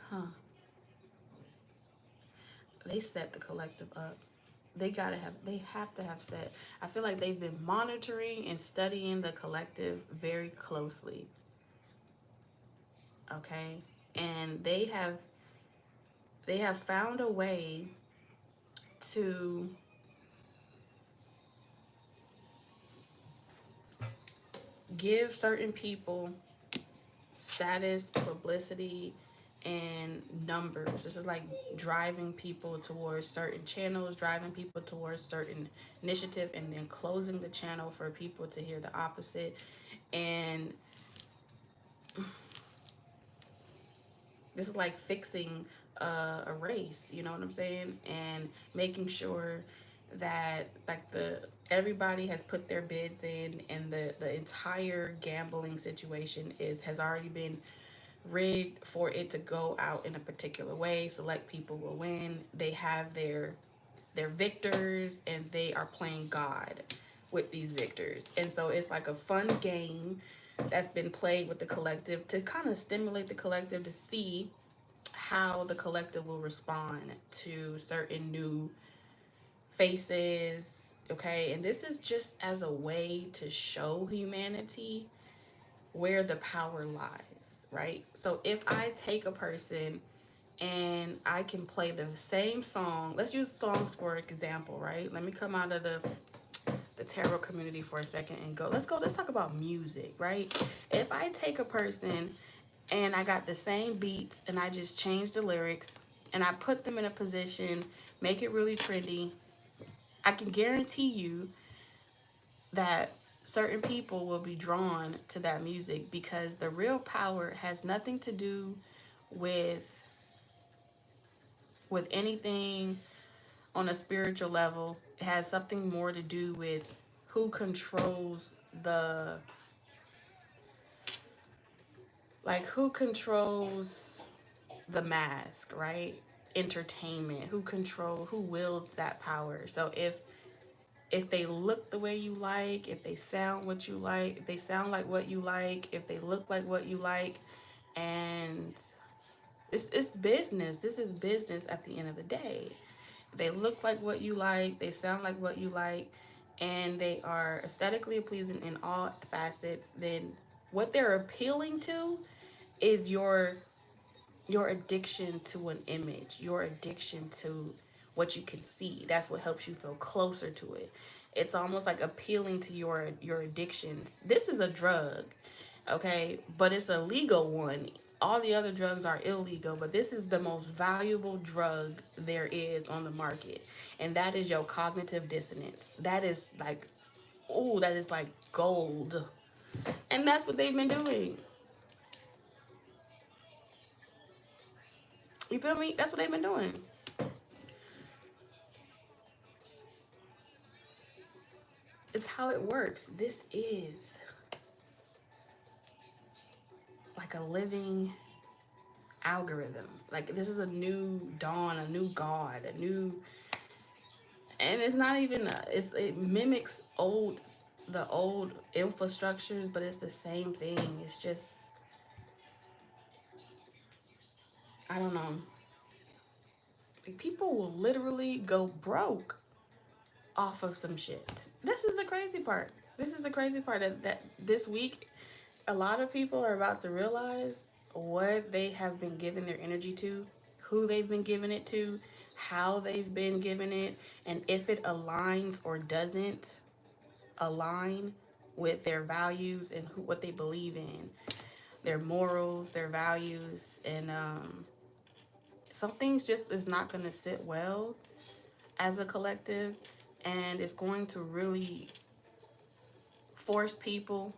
Huh. They set the collective up. They have to have set. I feel like they've been monitoring and studying the collective very closely. Okay? And they have found a way to give certain people status, publicity, and numbers. This is like driving people towards certain channels, driving people towards certain initiative, and then closing the channel for people to hear the opposite. And this is like fixing a race, you know what I'm saying? And making sure that like everybody has put their bids in, and the entire gambling situation has already been rigged for it to go out in a particular way. Select people will win. They have their victors, and they are playing God with these victors. And so it's like a fun game that's been played with the collective to kind of stimulate the collective to see how the collective will respond to certain new faces. Okay, and this is just as a way to show humanity where the power lies, right? So if I take a person and I can play the same song, let's use songs for example, right? Let me come out of the tarot community for a second and let's talk about music, right? If I take a person and I got the same beats and I just change the lyrics and I put them in a position, make it really trendy, I can guarantee you that certain people will be drawn to that music, because the real power has nothing to do with anything on a spiritual level. It has something more to do with who controls the mask, right? Entertainment, who wields that power. So if they look the way you like, if they sound what you like, if they sound like what you like, if they look like what you like, and it's business. This is business at the end of the day. They look like what you like, they sound like what you like, and they are aesthetically pleasing in all facets, then what they're appealing to is your addiction to an image, your addiction to what you can see. That's what helps you feel closer to it. It's almost like appealing to your addictions. This is a drug, okay? But it's a legal one all the other drugs are illegal, but this is the most valuable drug there is on the market. And that is your cognitive dissonance. That is like, oh, that is like gold. And that's what they've been doing. You feel me? That's what they've been doing. It's how it works. This is like a living algorithm. Like, this is a new dawn, a new god, a new, and it's not even it mimics the old infrastructures, but it's the same thing. It's just, I don't know. Like, people will literally go broke off of some shit. This is the crazy part. This is the crazy part, that this week a lot of people are about to realize what they have been giving their energy to, who they've been giving it to, how they've been giving it, and if it aligns or doesn't align with their values and what they believe in, their morals, their values, and some things just is not going to sit well as a collective, and it's going to really force people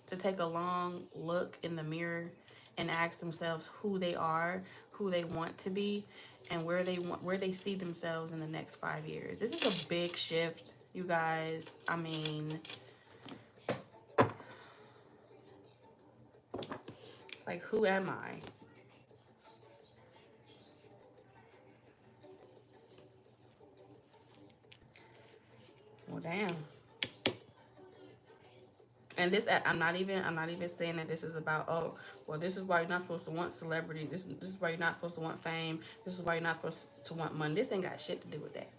to take a long look in the mirror and ask themselves who they are, who they want to be, and where they see themselves in the next 5 years. This is a big shift, you guys. I mean, it's like, who am I? Well, damn. And this, I'm not even saying that this is about, oh, well, this is why you're not supposed to want celebrity. This is why you're not supposed to want fame. This is why you're not supposed to want money. This ain't got shit to do with that.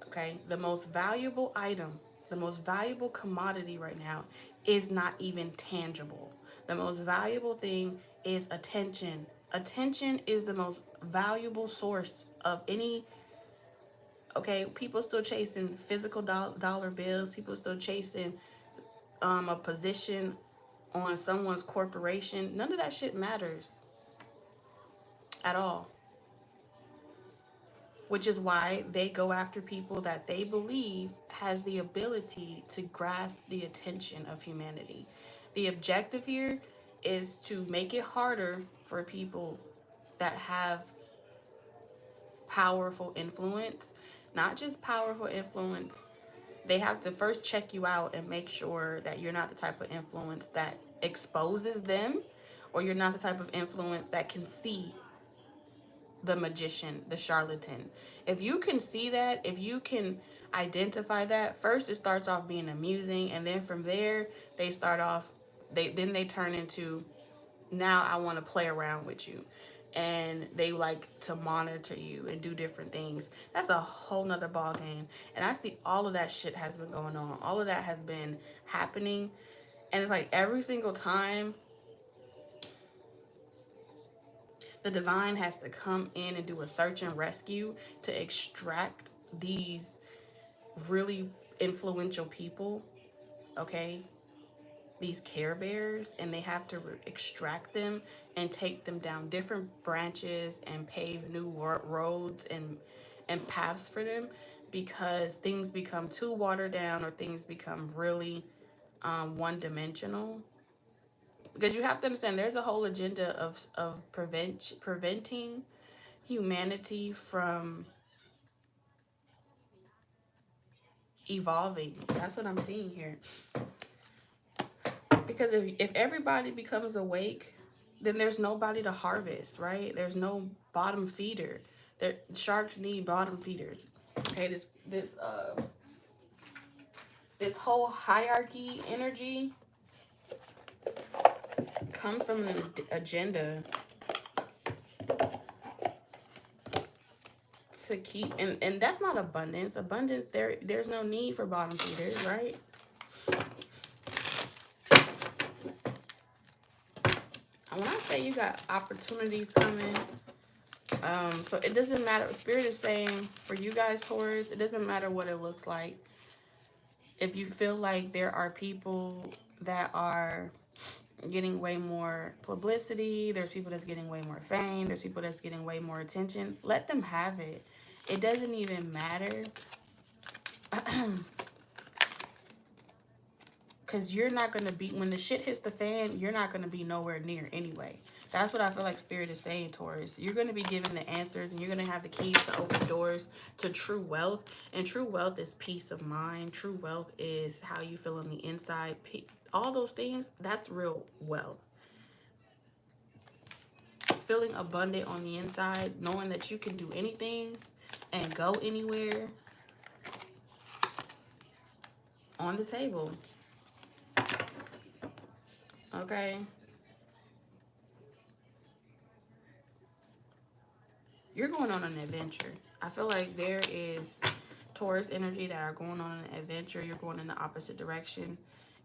Okay? The most valuable item, the most valuable commodity right now is not even tangible. The most valuable thing is attention. Attention is the most valuable source of any. Okay, people still chasing physical dollar bills. People still chasing a position on someone's corporation. None of that shit matters at all. Which is why they go after people that they believe has the ability to grasp the attention of humanity. The objective here is to make it harder for people that have powerful influence, not just powerful influence. They have to first check you out and make sure that you're not the type of influence that exposes them, or you're not the type of influence that can see the magician, the charlatan. If you can see that, if you can identify that, first it starts off being amusing, and then from there they start off, they turn into, now I want to play around with you, and they like to monitor you and do different things. That's a whole nother ball game. And I see all of that shit has been going on. All of that has been happening. And it's like every single time the divine has to come in and do a search and rescue to extract these really influential people, okay? These Care Bears, and they have to extract them and take them down different branches and pave new roads and paths for them, because things become too watered down, or things become really one-dimensional. Because you have to understand, there's a whole agenda of preventing humanity from evolving. That's what I'm seeing here. Because if everybody becomes awake, then there's nobody to harvest, right? There's no bottom feeder. Sharks need bottom feeders. Okay, this whole hierarchy energy comes from an agenda to keep, and that's not abundance. Abundance, there's no need for bottom feeders, right? When I say you got opportunities coming, so it doesn't matter. Spirit is saying for you guys, Taurus, it doesn't matter what it looks like. If you feel like there are people that are getting way more publicity. There's people that's getting way more fame. There's people that's getting way more attention. Let them have it. It doesn't even matter. Because you're not going to be, when the shit hits the fan, you're not going to be nowhere near anyway. That's what I feel like Spirit is saying, Taurus. You're going to be given the answers, and you're going to have the keys to open doors to true wealth. And true wealth is peace of mind. True wealth is how you feel on the inside. All those things, that's real wealth. Feeling abundant on the inside, knowing that you can do anything and go anywhere, on the table. Okay? You're going on an adventure. I feel like there is Taurus energy that are going on an adventure. You're going in the opposite direction,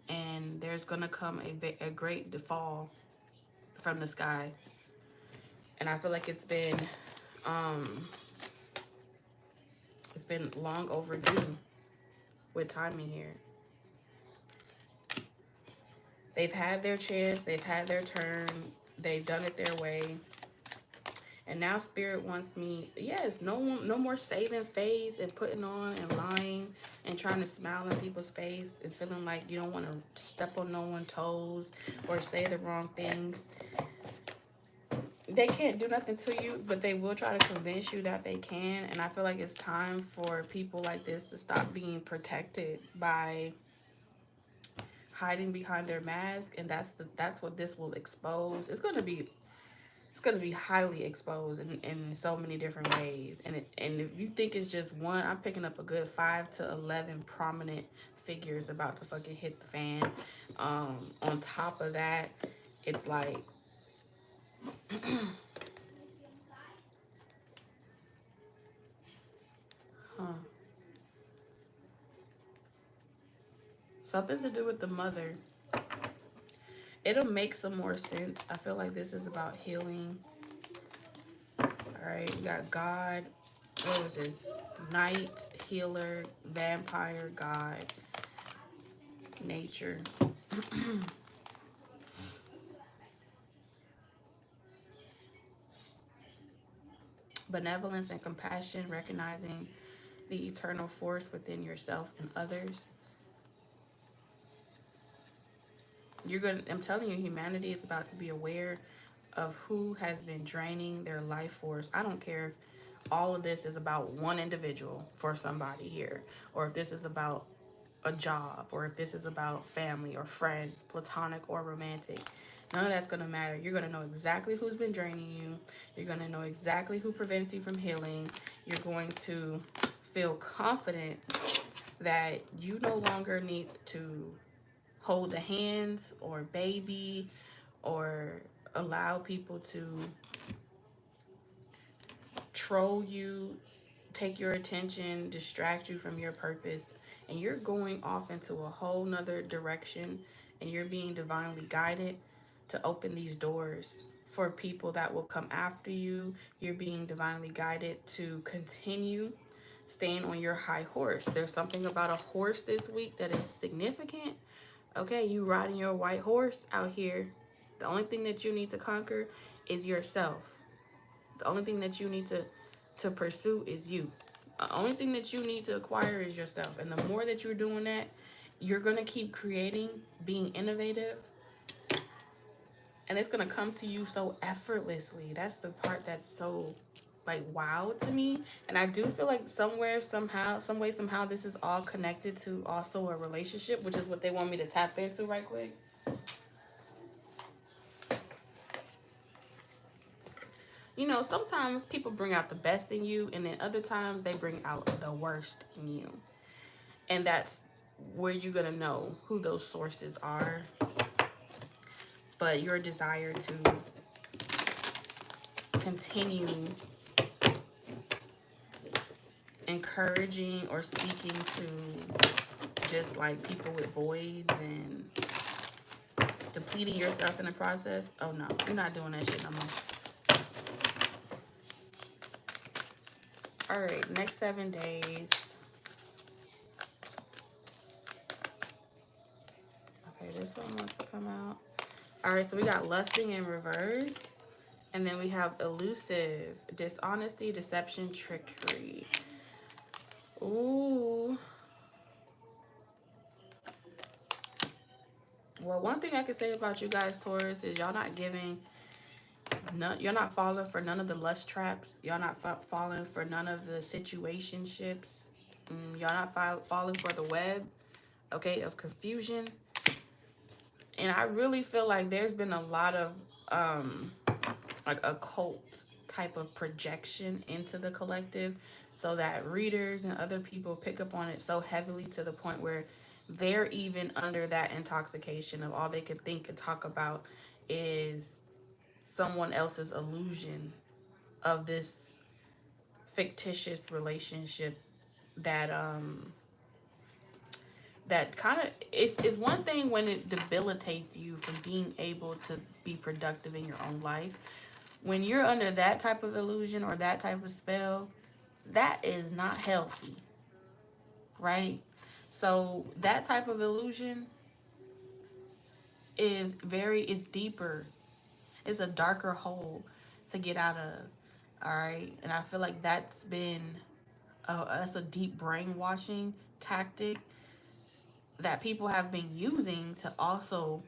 and there's gonna come a great fall from the sky. And I feel like it's been long overdue with timing here. They've had their chance, they've had their turn, they've done it their way. And now Spirit wants me, yes, no more saving face and putting on and lying and trying to smile in people's face and feeling like you don't want to step on no one's toes or say the wrong things. They can't do nothing to you, but they will try to convince you that they can. And I feel like it's time for people like this to stop being protected by hiding behind their mask. And that's what this will expose. It's going to be highly exposed in so many different ways. And if you think it's just one, I'm picking up a good 5 to 11 prominent figures about to fucking hit the fan. On top of that, it's like something to do with the mother. It'll make some more sense. I feel like this is about healing. All right, you got God. What was this? Knight, healer, vampire, God, nature. Benevolence and compassion, recognizing the eternal force within yourself and others. I'm telling you, humanity is about to be aware of who has been draining their life force. I don't care if all of this is about one individual for somebody here, or if this is about a job, or if this is about family or friends, platonic or romantic. None of that's going to matter. You're going to know exactly who's been draining you. You're going to know exactly who prevents you from healing. You're going to feel confident that you no longer need to hold the hands or baby or allow people to troll you, take your attention, distract you from your purpose. And you're going off into a whole nother direction, and you're being divinely guided to open these doors for people that will come after you. You're being divinely guided to continue staying on your high horse. There's something about a horse this week that is significant. Okay, you riding your white horse out here. The only thing that you need to conquer is yourself. The only thing that you need to pursue is you. The only thing that you need to acquire is yourself. And the more that you're doing that, you're going to keep creating, being innovative. And it's going to come to you so effortlessly. That's the part that's so, like, wow to me. And I do feel like somewhere, somehow, some way, somehow, this is all connected to also a relationship, which is what they want me to tap into right quick. You know, sometimes people bring out the best in you, and then other times they bring out the worst in you. And that's where you're going to know who those sources are. But your desire to continue encouraging or speaking to just like people with voids and depleting yourself in the process. Oh no, you're not doing that shit no more. All right, next 7 days. Okay, this one wants to come out. All right, so we got lusting in reverse. And then we have elusive, dishonesty, deception, trickery. Ooh. Well, one thing I can say about you guys, Taurus, is y'all not giving, you're not falling for none of the lust traps. Y'all not falling for none of the situationships. Y'all not falling for the web, okay, of confusion. And I really feel like there's been a lot of like occult type of projection into the collective, so that readers and other people pick up on it so heavily to the point where they're even under that intoxication of all they could think and talk about is someone else's illusion of this fictitious relationship that that kind of is one thing when it debilitates you from being able to be productive in your own life. When you're under that type of illusion or that type of spell, that is not healthy, right? So that type of illusion is deeper. It's a darker hole to get out of, all right? And I feel like that's that's a deep brainwashing tactic that people have been using to also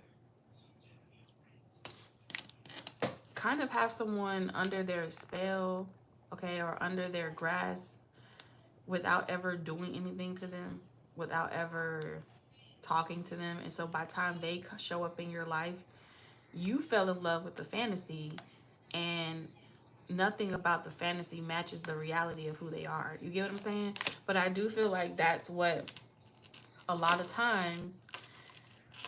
kind of have someone under their spell, okay, or under their grasp without ever doing anything to them, without ever talking to them. And so by the time they show up in your life, you fell in love with the fantasy, and nothing about the fantasy matches the reality of who they are. You get what I'm saying? But I do feel like that's what a lot of times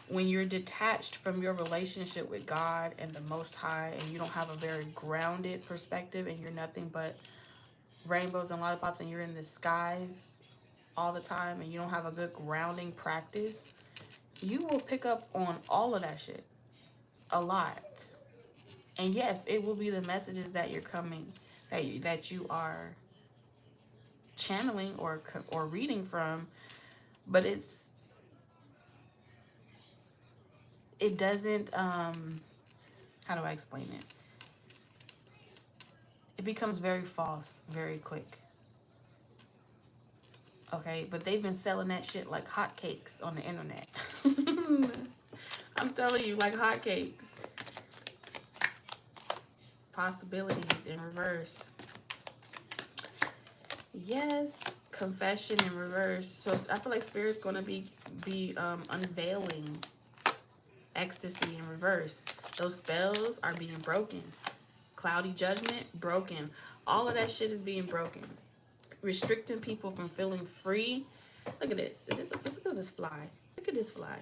when you're detached from your relationship with God and the Most High, and you don't have a very grounded perspective, and you're nothing but rainbows and lollipops, and you're in the skies all the time, and you don't have a good grounding practice, you will pick up on all of that shit a lot. And yes, it will be the messages that you're coming, that you are channeling or reading from, but it doesn't how do I explain it? It becomes very false very quick. Okay, but they've been selling that shit like hotcakes on the internet. I'm telling you, like hotcakes. Possibilities in reverse. Yes, confession in reverse. So I feel like Spirit's gonna be unveiling ecstasy in reverse. Those spells are being broken. Cloudy judgment, broken. All of that shit is being broken. Restricting people from feeling free. Look at this. Look at this fly. Look at this fly.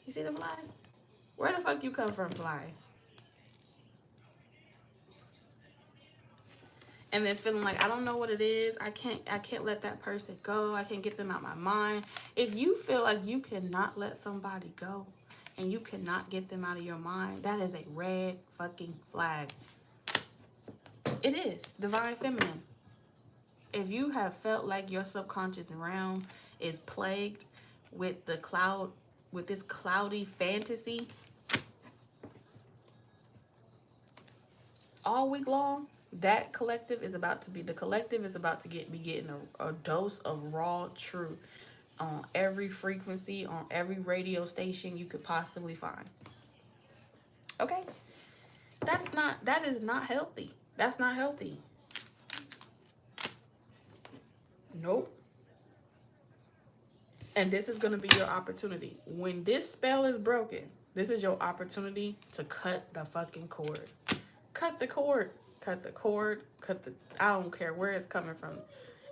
You see the fly? Where the fuck you come from, fly? And then feeling like I don't know what it is. I can't let that person go. I can't get them out my mind. If you feel like you cannot let somebody go and you cannot get them out of your mind, that is a red fucking flag. It is divine feminine. If you have felt like your subconscious realm is plagued with this cloudy fantasy all week long, that collective is about to be getting a dose of raw truth on every frequency, on every radio station you could possibly find. Okay? That is not healthy. That's not healthy. Nope. And this is going to be your opportunity. When this spell is broken, this is your opportunity to cut the fucking cord. Cut the cord. Cut the cord. I don't care where it's coming from.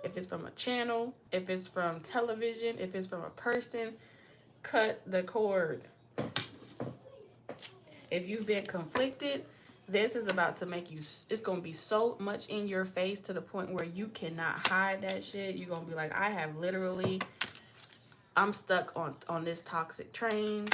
If it's from a channel, if it's from television, if it's from a person, cut the cord. If you've been conflicted, this is about to make you, it's going to be so much in your face to the point where you cannot hide that shit. You're going to be like, I'm stuck on this toxic train.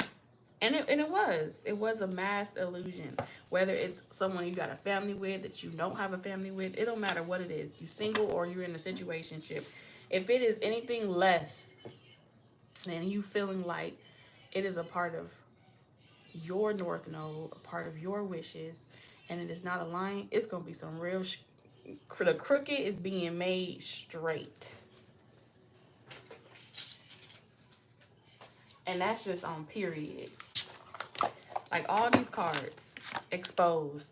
And it was a mass illusion. Whether it's someone you got a family with, that you don't have a family with, it don't matter what it is. You single or you're in a situationship. If it is anything less than you feeling like it is a part of your north node, a part of your wishes, and it is not aligned, it's going to be some real the crooked is being made straight. And that's just on period. Like all these cards, exposed,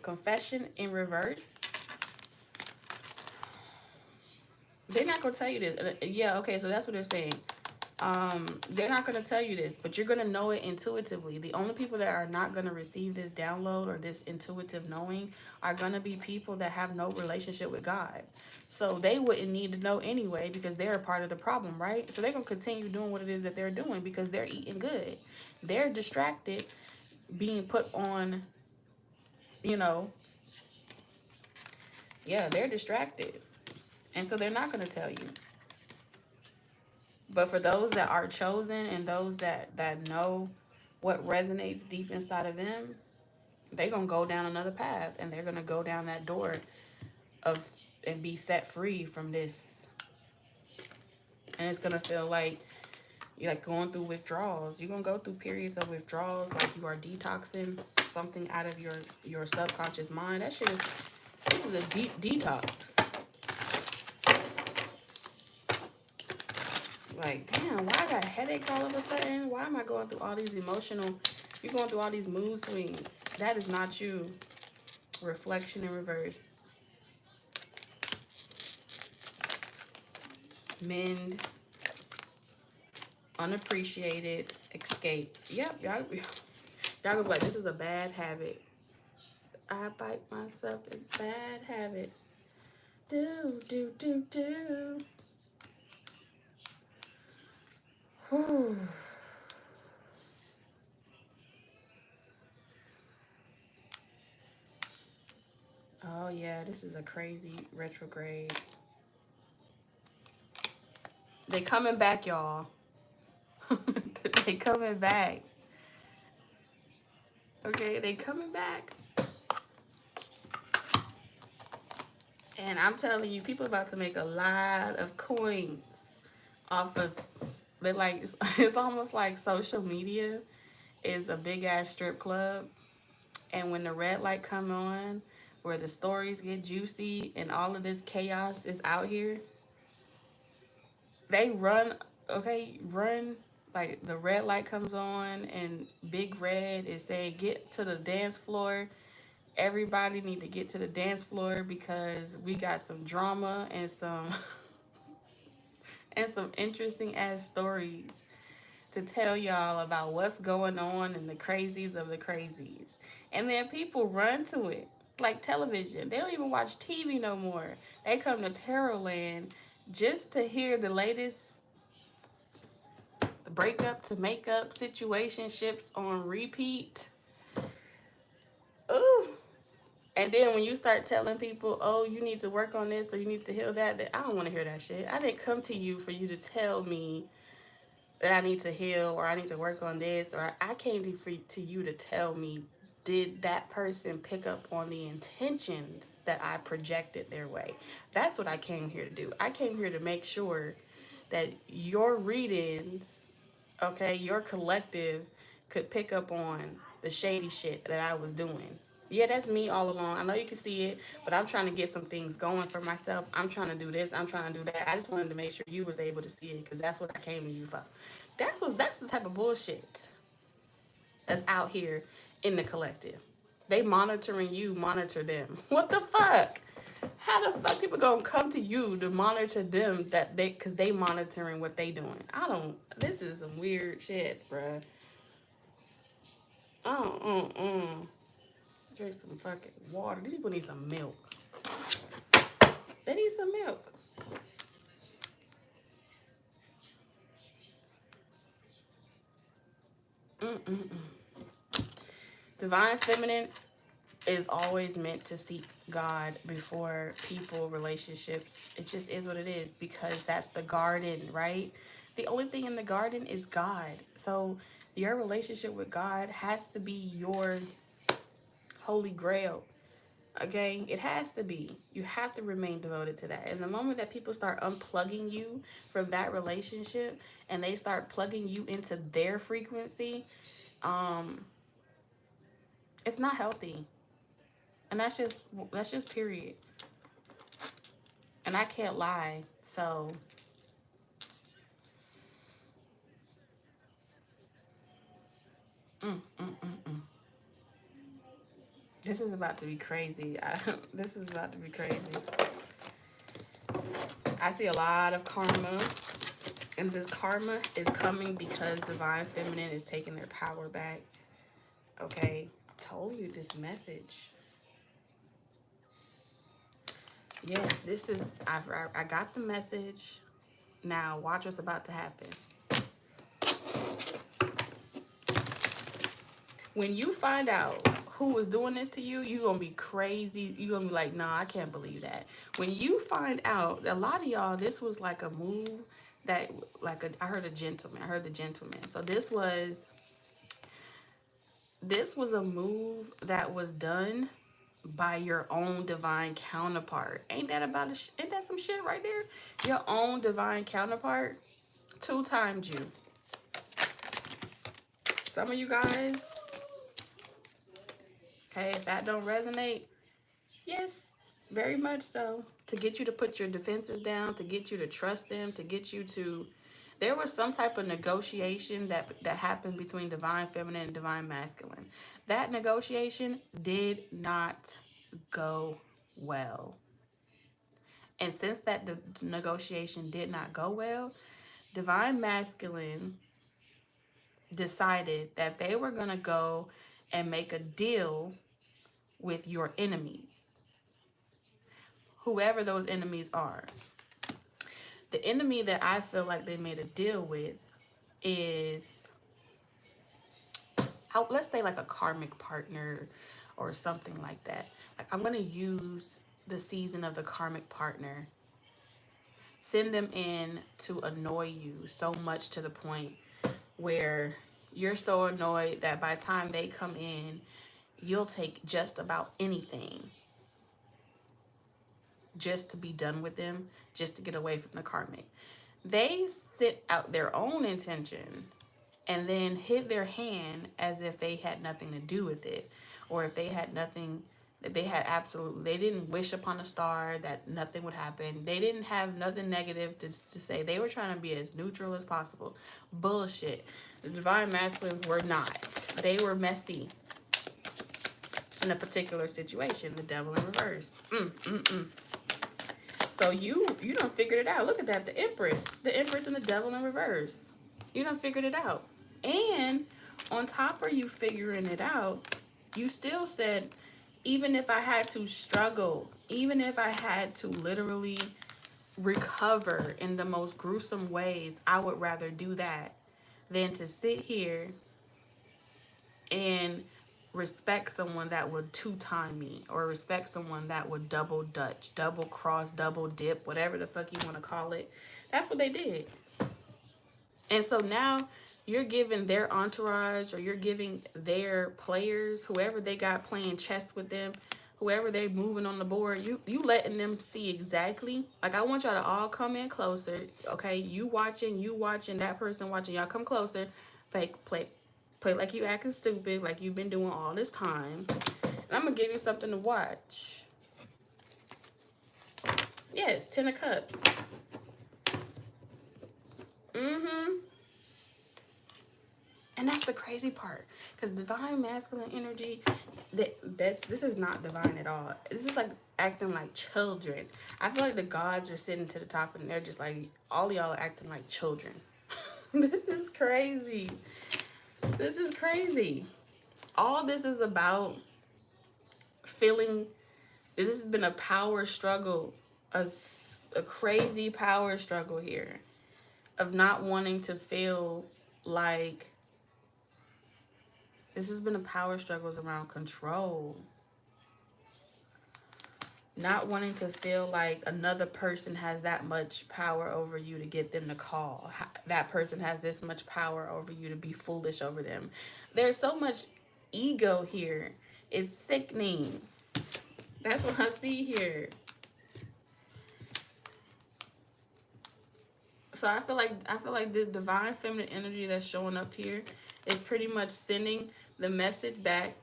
confession in reverse. They're not gonna tell you this. Yeah, okay, so that's what they're saying. They're not gonna tell you this, but you're gonna know it intuitively. The only people that are not gonna receive this download or this intuitive knowing are gonna be people that have no relationship with God. So they wouldn't need to know anyway because they're a part of the problem, right? So they're gonna continue doing what it is that they're doing because they're eating good. They're distracted, being put on, you know, yeah, they're distracted. And so they're not gonna tell you. But for those that are chosen and those that know what resonates deep inside of them, they're going to go down another path and they're going to go down that door of and be set free from this. And it's going to feel like you're like going through withdrawals. You're going to go through periods of withdrawals, like you are detoxing something out of your subconscious mind. That shit is, this is a deep detox. Like, damn, why I got headaches all of a sudden? Why am I going through all these emotional, you're going through all these mood swings? That is not you. Reflection in reverse. Mend. Unappreciated. Escape. Yep, y'all gonna be like, this is a bad habit. I bite myself in bad habit. Do. Whew. Oh yeah, this is a crazy retrograde. They coming back, y'all. They coming back. Okay, they coming back. And I'm telling you, people about to make a lot of coins off of, they like, it's almost like social media is a big ass strip club. And when the red light come on, where the stories get juicy and all of this chaos is out here, they run, okay, run, like the red light comes on and big red is saying, get to the dance floor. Everybody need to get to the dance floor because we got some drama and some and some interesting ass stories to tell y'all about what's going on and the crazies of the crazies. And then people run to it like television. They don't even watch TV no more. They come to Tarot Land just to hear the latest, the breakup to makeup situationships on repeat. Ooh. And then when you start telling people, oh, you need to work on this or you need to heal that, I don't want to hear that shit. I didn't come to you for you to tell me that I need to heal or I need to work on this, or I came to you to tell me, did that person pick up on the intentions that I projected their way? That's what I came here to do. I came here to make sure that your readings, okay, your collective could pick up on the shady shit that I was doing. Yeah, that's me all along. I know you can see it, but I'm trying to get some things going for myself. I'm trying to do this. I'm trying to do that. I just wanted to make sure you was able to see it because that's what I came to you for. That's the type of bullshit that's out here in the collective. They monitoring you, monitor them. What the fuck? How the fuck people gonna come to you to monitor them that they, cause they monitoring what they doing? I don't. This is some weird shit, bruh. Drink some fucking water. These people need some milk. They need some milk. Divine feminine is always meant to seek God before people, relationships. It just is what it is because that's the garden, right? The only thing in the garden is God. So your relationship with God has to be your holy grail. Okay, it has to be. You have to remain devoted to that. And the moment that people start unplugging you from that relationship and they start plugging you into their frequency, It's not healthy. And that's just period. And I can't lie. So mm, mm, mm, mm. This is about to be crazy. This is about to be crazy. I see a lot of karma. And this karma is coming because divine feminine is taking their power back. Okay, I told you this message. Yeah, this is, I got the message. Now watch what's about to happen. When you find out who was doing this to you, you're going to be crazy. You're going to be like, nah, I can't believe that. When you find out, a lot of y'all, this was like a move that, I heard a gentleman. I heard the gentleman. So this was a move that was done by your own divine counterpart. Ain't that ain't that some shit right there? Your own divine counterpart two-timed you. Some of you guys, hey, if that don't resonate, yes, very much so. To get you to put your defenses down, to get you to trust them, to get you to... There was some type of negotiation that happened between divine feminine and divine masculine. That negotiation did not go well. And since that negotiation did not go well, divine masculine decided that they were going to go and make a deal with your enemies, whoever those enemies are. The enemy that I feel like they made a deal with is, let's say like a karmic partner or something like that. Like, I'm going to use the season of the karmic partner, send them in to annoy you so much to the point where you're so annoyed that by the time they come in, you'll take just about anything just to be done with them, just to get away from the karmic. They sit out their own intention and then hid their hand as if they had nothing to do with it, or if they had nothing, they had absolutely, they didn't wish upon a star that nothing would happen. They didn't have nothing negative to say. They were trying to be as neutral as possible. Bullshit. The divine masculines were not. They were messy in a particular situation. The devil in reverse. So you done figured it out. Look at that. The Empress and the devil in reverse. You done figured it out. And on top of you figuring it out, you still said, even if I had to struggle, even if I had to literally recover in the most gruesome ways, I would rather do that than to sit here and respect someone that would two-time me, or respect someone that would double dutch, double cross, double dip, whatever the fuck you want to call it. That's what they did. And so now you're giving their entourage, or you're giving their players, whoever they got playing chess with them, whoever they moving on the board, you letting them see exactly. Like, I want y'all to all come in closer, okay? You watching, that person watching. Y'all come closer. Play like you acting stupid, like you've been doing all this time. And I'm going to give you something to watch. Yes, 10 of Cups. And that's the crazy part. Because divine masculine energy, this is not divine at all. This is like acting like children. I feel like the gods are sitting to the top and they're just like, all y'all are acting like children. This is crazy. This is crazy. All this is about feeling, this has been a power struggle, a crazy power struggle here of not wanting to feel like, this has been a power struggles around control. Not wanting to feel like another person has that much power over you to get them to call. That person has this much power over you to be foolish over them. There's so much ego here. It's sickening. That's what I see here. So I feel like the divine feminine energy that's showing up here is pretty much sending the message back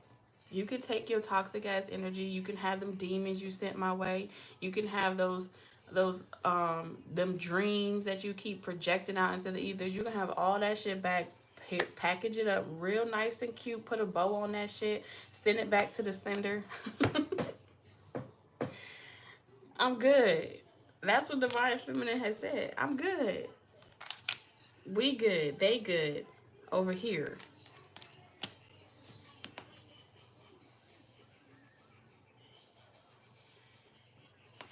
You can take your toxic ass energy. You can have them demons you sent my way. You can have those them dreams that you keep projecting out into the ethers. You can have all that shit back. Package it up real nice and cute. Put a bow on that shit. Send it back to the sender. I'm good. That's what Divine Feminine has said. I'm good. We good. They good. Over here.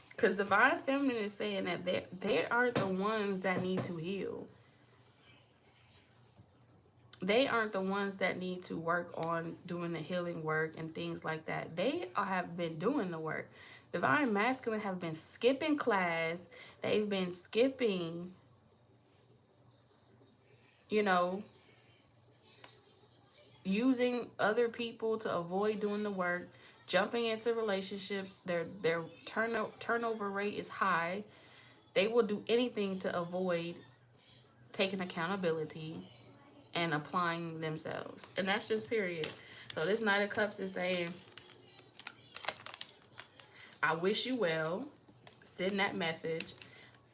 Because Divine Feminine is saying that they aren't the ones that need to heal. They aren't the ones that need to work on doing the healing work and things like that. They have been doing the work. Divine Masculine have been skipping class. They've been skipping, you know, using other people to avoid doing the work, jumping into relationships. Their turnover rate is high. They will do anything to avoid taking accountability and applying themselves. And that's just period. So this Knight of Cups is saying, I wish you well. Send that message.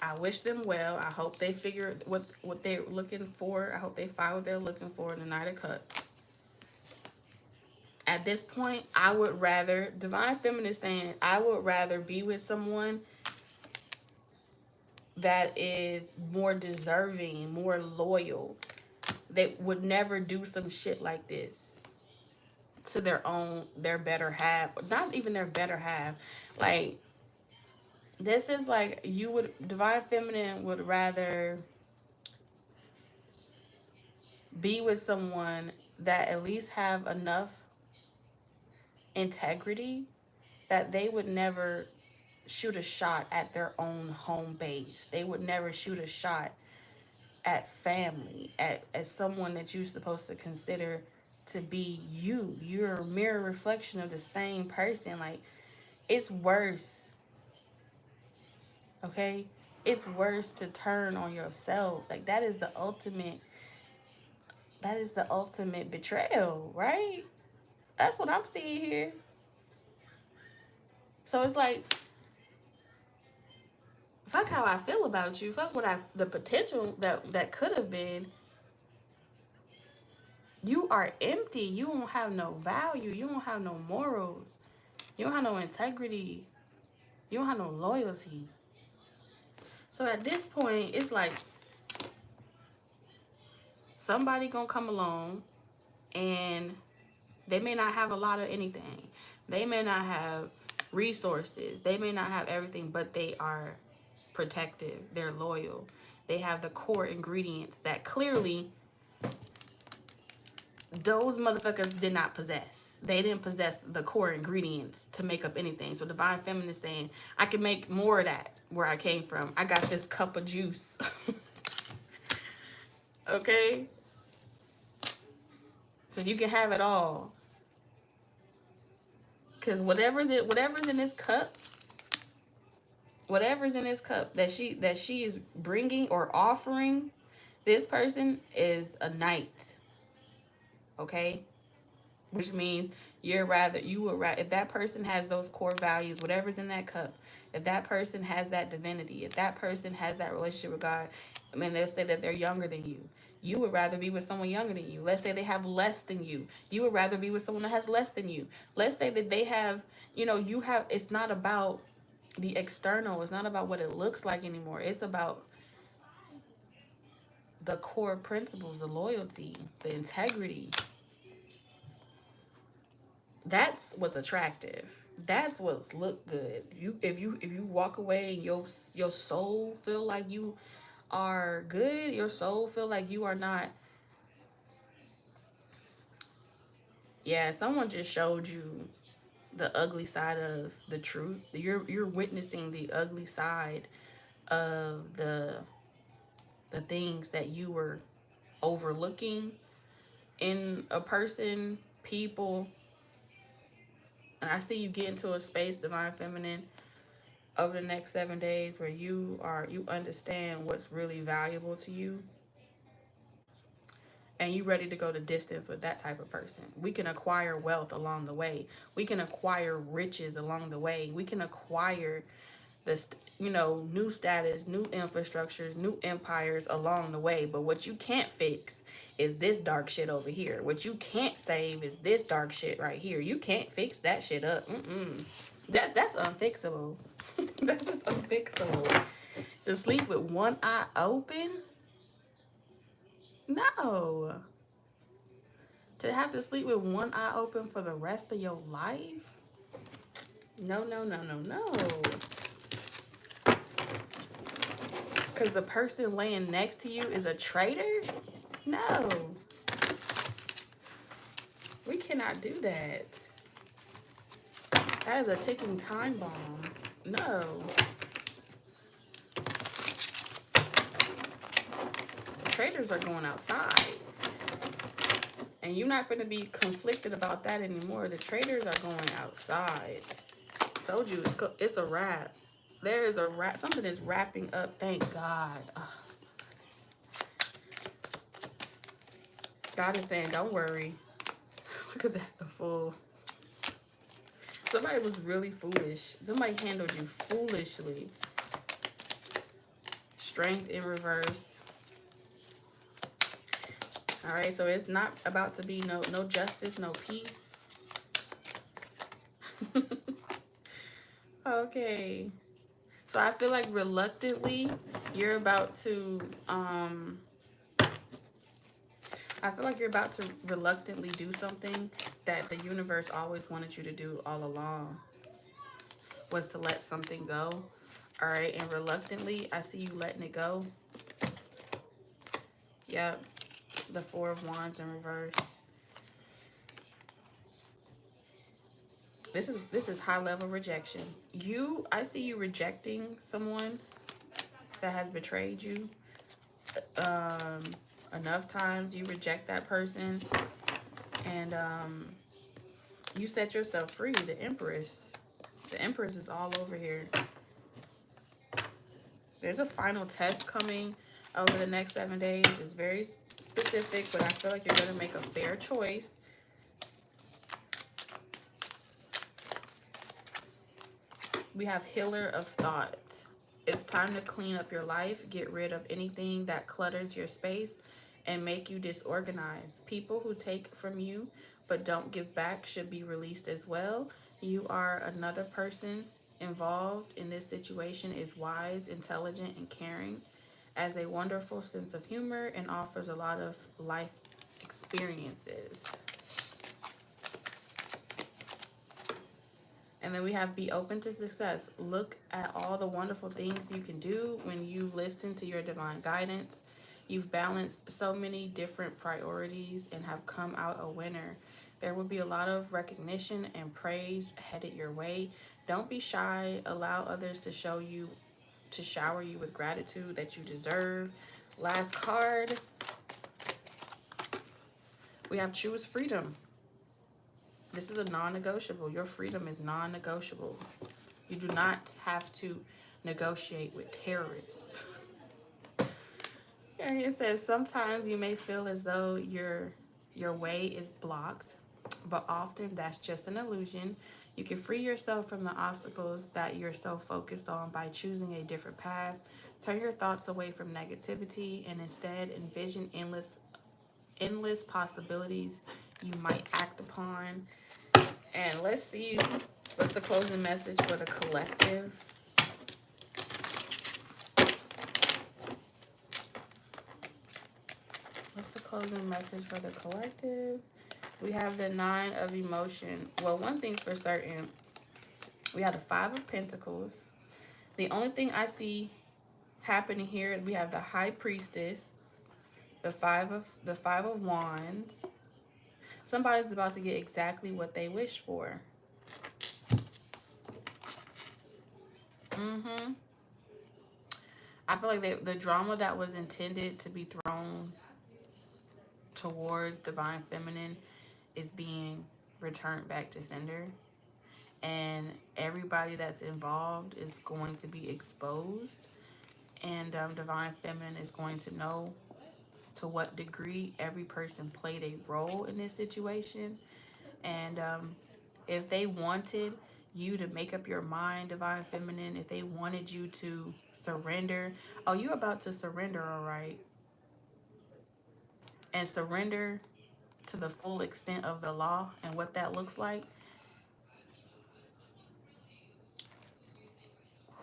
I wish them well. I hope they figure what they're looking for. I hope they find what they're looking for in the Knight of Cups. At this point, I would rather, Divine Feminine is saying, I would rather be with someone that is more deserving, more loyal. They would never do some shit like this to their better half. Not even their better half. Like, this is like, Divine Feminine would rather be with someone that at least have enough integrity that they would never shoot a shot at their own home base. They would never shoot a shot at family, at someone that you're supposed to consider to be you. You're a mirror reflection of the same person. Like, it's worse, okay? It's worse to turn on yourself. Like, that is the ultimate betrayal, right? That's what I'm seeing here. So it's like, fuck how I feel about you. Fuck the potential that could have been. You are empty. You don't have no value. You don't have no morals. You don't have no integrity. You don't have no loyalty. So at this point, it's like somebody gonna come along and they may not have a lot of anything. They may not have resources. They may not have everything, but they are protective. They're loyal. They have the core ingredients that clearly those motherfuckers did not possess. They didn't possess the core ingredients to make up anything. So Divine Feminine is saying, I can make more of that where I came from. I got this cup of juice. Okay? So you can have it all. Because whatever's in this cup, that she is bringing or offering, this person is a knight. Okay? Which means you would rather, if that person has those core values, whatever's in that cup, if that person has that divinity, if that person has that relationship with God, I mean, they'll say that they're younger than you. You would rather be with someone younger than you. Let's say they have less than you. You would rather be with someone that has less than you. Let's say that they have, it's not about the external. It's not about what it looks like anymore. It's about the core principles, the loyalty, the integrity. That's what's attractive. That's what's look good. If you walk away and your soul feel like you are good, your soul feel like you are not. Yeah, someone just showed you the ugly side of the truth. You're witnessing the ugly side of the things that you were overlooking in a person, people. And I see you get into a space, Divine Feminine, over the next 7 days where you understand what's really valuable to you. and you ready to go the distance with that type of person. We can acquire wealth along the way. We can acquire riches along the way. We can acquire this, new status, new infrastructures, new empires along the way. But what you can't fix is this dark shit over here. What you can't save is this dark shit right here. You can't fix that shit up. That's unfixable. That's just unfixable. To sleep with one eye open? No. To have to sleep with one eye open for the rest of your life? No, no, no, no, no. Because the person laying next to you is a traitor? No. We cannot do that. That is a ticking time bomb. No. The traitors are going outside. And you're not going to be conflicted about that anymore. The traitors are going outside. Told you, it's a wrap. There is a wrap. Something is wrapping up. Thank God. Oh. God is saying, don't worry. Look at that, the fool. Somebody was really foolish. Somebody handled you foolishly. Strength in reverse. All right, so it's not about to be no justice, no peace. Okay. So I feel like reluctantly you're about to reluctantly do something that the universe always wanted you to do all along, was to let something go. All right, and reluctantly, I see you letting it go. Yep, the Four of Wands in reverse. This is high level rejection. I see you rejecting someone that has betrayed you. Enough times you reject that person, and you set yourself free. The Empress is all over here. There's a final test coming over the next 7 days. It's very specific, but I feel like you're going to make a fair choice. We have Healer of Thought. It's time to clean up your life, get rid of anything that clutters your space and make you disorganized. People who take from you but don't give back should be released as well. You are another person involved in this situation is wise, intelligent, and caring, has a wonderful sense of humor, and offers a lot of life experiences. And then we have be open to success. Look at all the wonderful things you can do when you listen to your divine guidance. You've balanced so many different priorities and have come out a winner. There will be a lot of recognition and praise headed your way. Don't be shy. Allow others to shower you with gratitude that you deserve. Last card, we have choose freedom. This is a non-negotiable. Your freedom is non-negotiable. You do not have to negotiate with terrorists. Okay, it says sometimes you may feel as though your way is blocked, but often that's just an illusion. You can free yourself from the obstacles that you're so focused on by choosing a different path. Turn your thoughts away from negativity and instead envision endless possibilities you might act upon. And let's see what's the closing message for the collective. What's the closing message for the collective? We have the Nine of Emotion. Well, one thing's for certain. We have the Five of Pentacles. The only thing I see happening here, we have the High Priestess, the Five of Wands. Somebody's about to get exactly what they wish for. I feel like the drama that was intended to be thrown towards divine feminine is being returned back to sender, and everybody that's involved is going to be exposed, and divine feminine is going to know to what degree every person played a role in this situation. And if they wanted you to make up your mind, divine feminine, if they wanted you to surrender, oh, you about to surrender, all right, and surrender to the full extent of the law and what that looks like.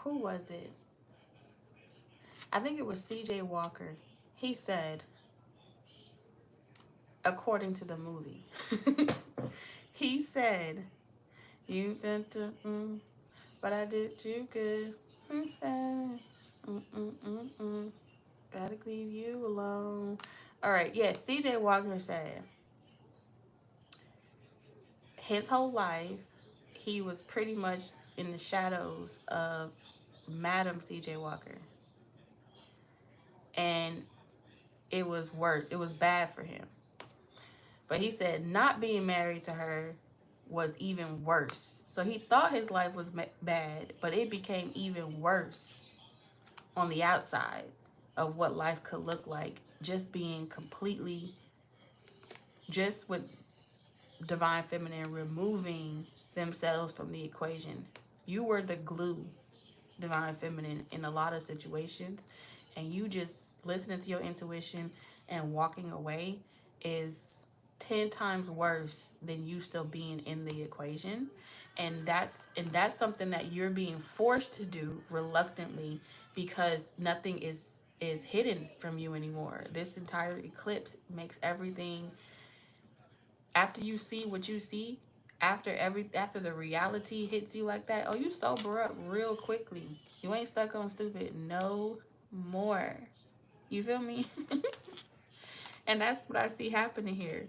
Who was it? I think it was CJ Walker. He said, according to the movie, he said, you done but I did you good. Gotta leave you alone. All right, yes, CJ Walker said his whole life he was pretty much in the shadows of Madam CJ Walker. And it was worse. It was bad for him. But he said not being married to her was even worse. So he thought his life was bad, but it became even worse on the outside of what life could look like, just being completely, just with divine feminine removing themselves from the equation. You were the glue, divine feminine, in a lot of situations, and you just listening to your intuition and walking away is 10 times worse than you still being in the equation. And that's something that you're being forced to do reluctantly, because nothing is hidden from you anymore. This entire eclipse makes everything, after you see what you see, after the reality hits you like that, oh, you sober up real quickly. You ain't stuck on stupid no more. You feel me? And that's what I see happening here.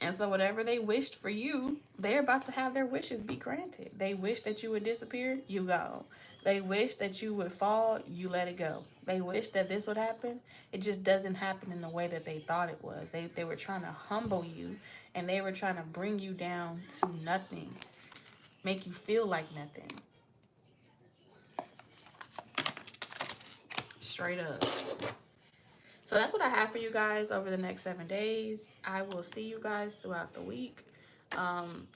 And so whatever they wished for you, they're about to have their wishes be granted. They wish that you would disappear, you go. They wish that you would fall, you let it go. They wish that this would happen. It just doesn't happen in the way that they thought it was. They were trying to humble you, and they were trying to bring you down to nothing, make you feel like nothing. Straight up. So that's what I have for you guys over the next 7 days. I will see you guys throughout the week.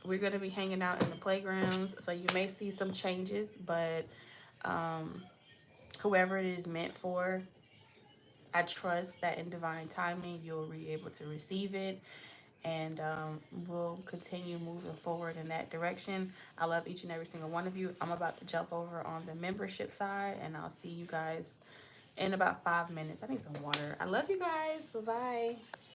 We're going to be hanging out in the playgrounds, so you may see some changes, but whoever it is meant for, I trust that in divine timing, you'll be able to receive it, and we'll continue moving forward in that direction. I love each and every single one of you. I'm about to jump over on the membership side, and I'll see you guys in about 5 minutes. I need some water. I love you guys. Bye-bye.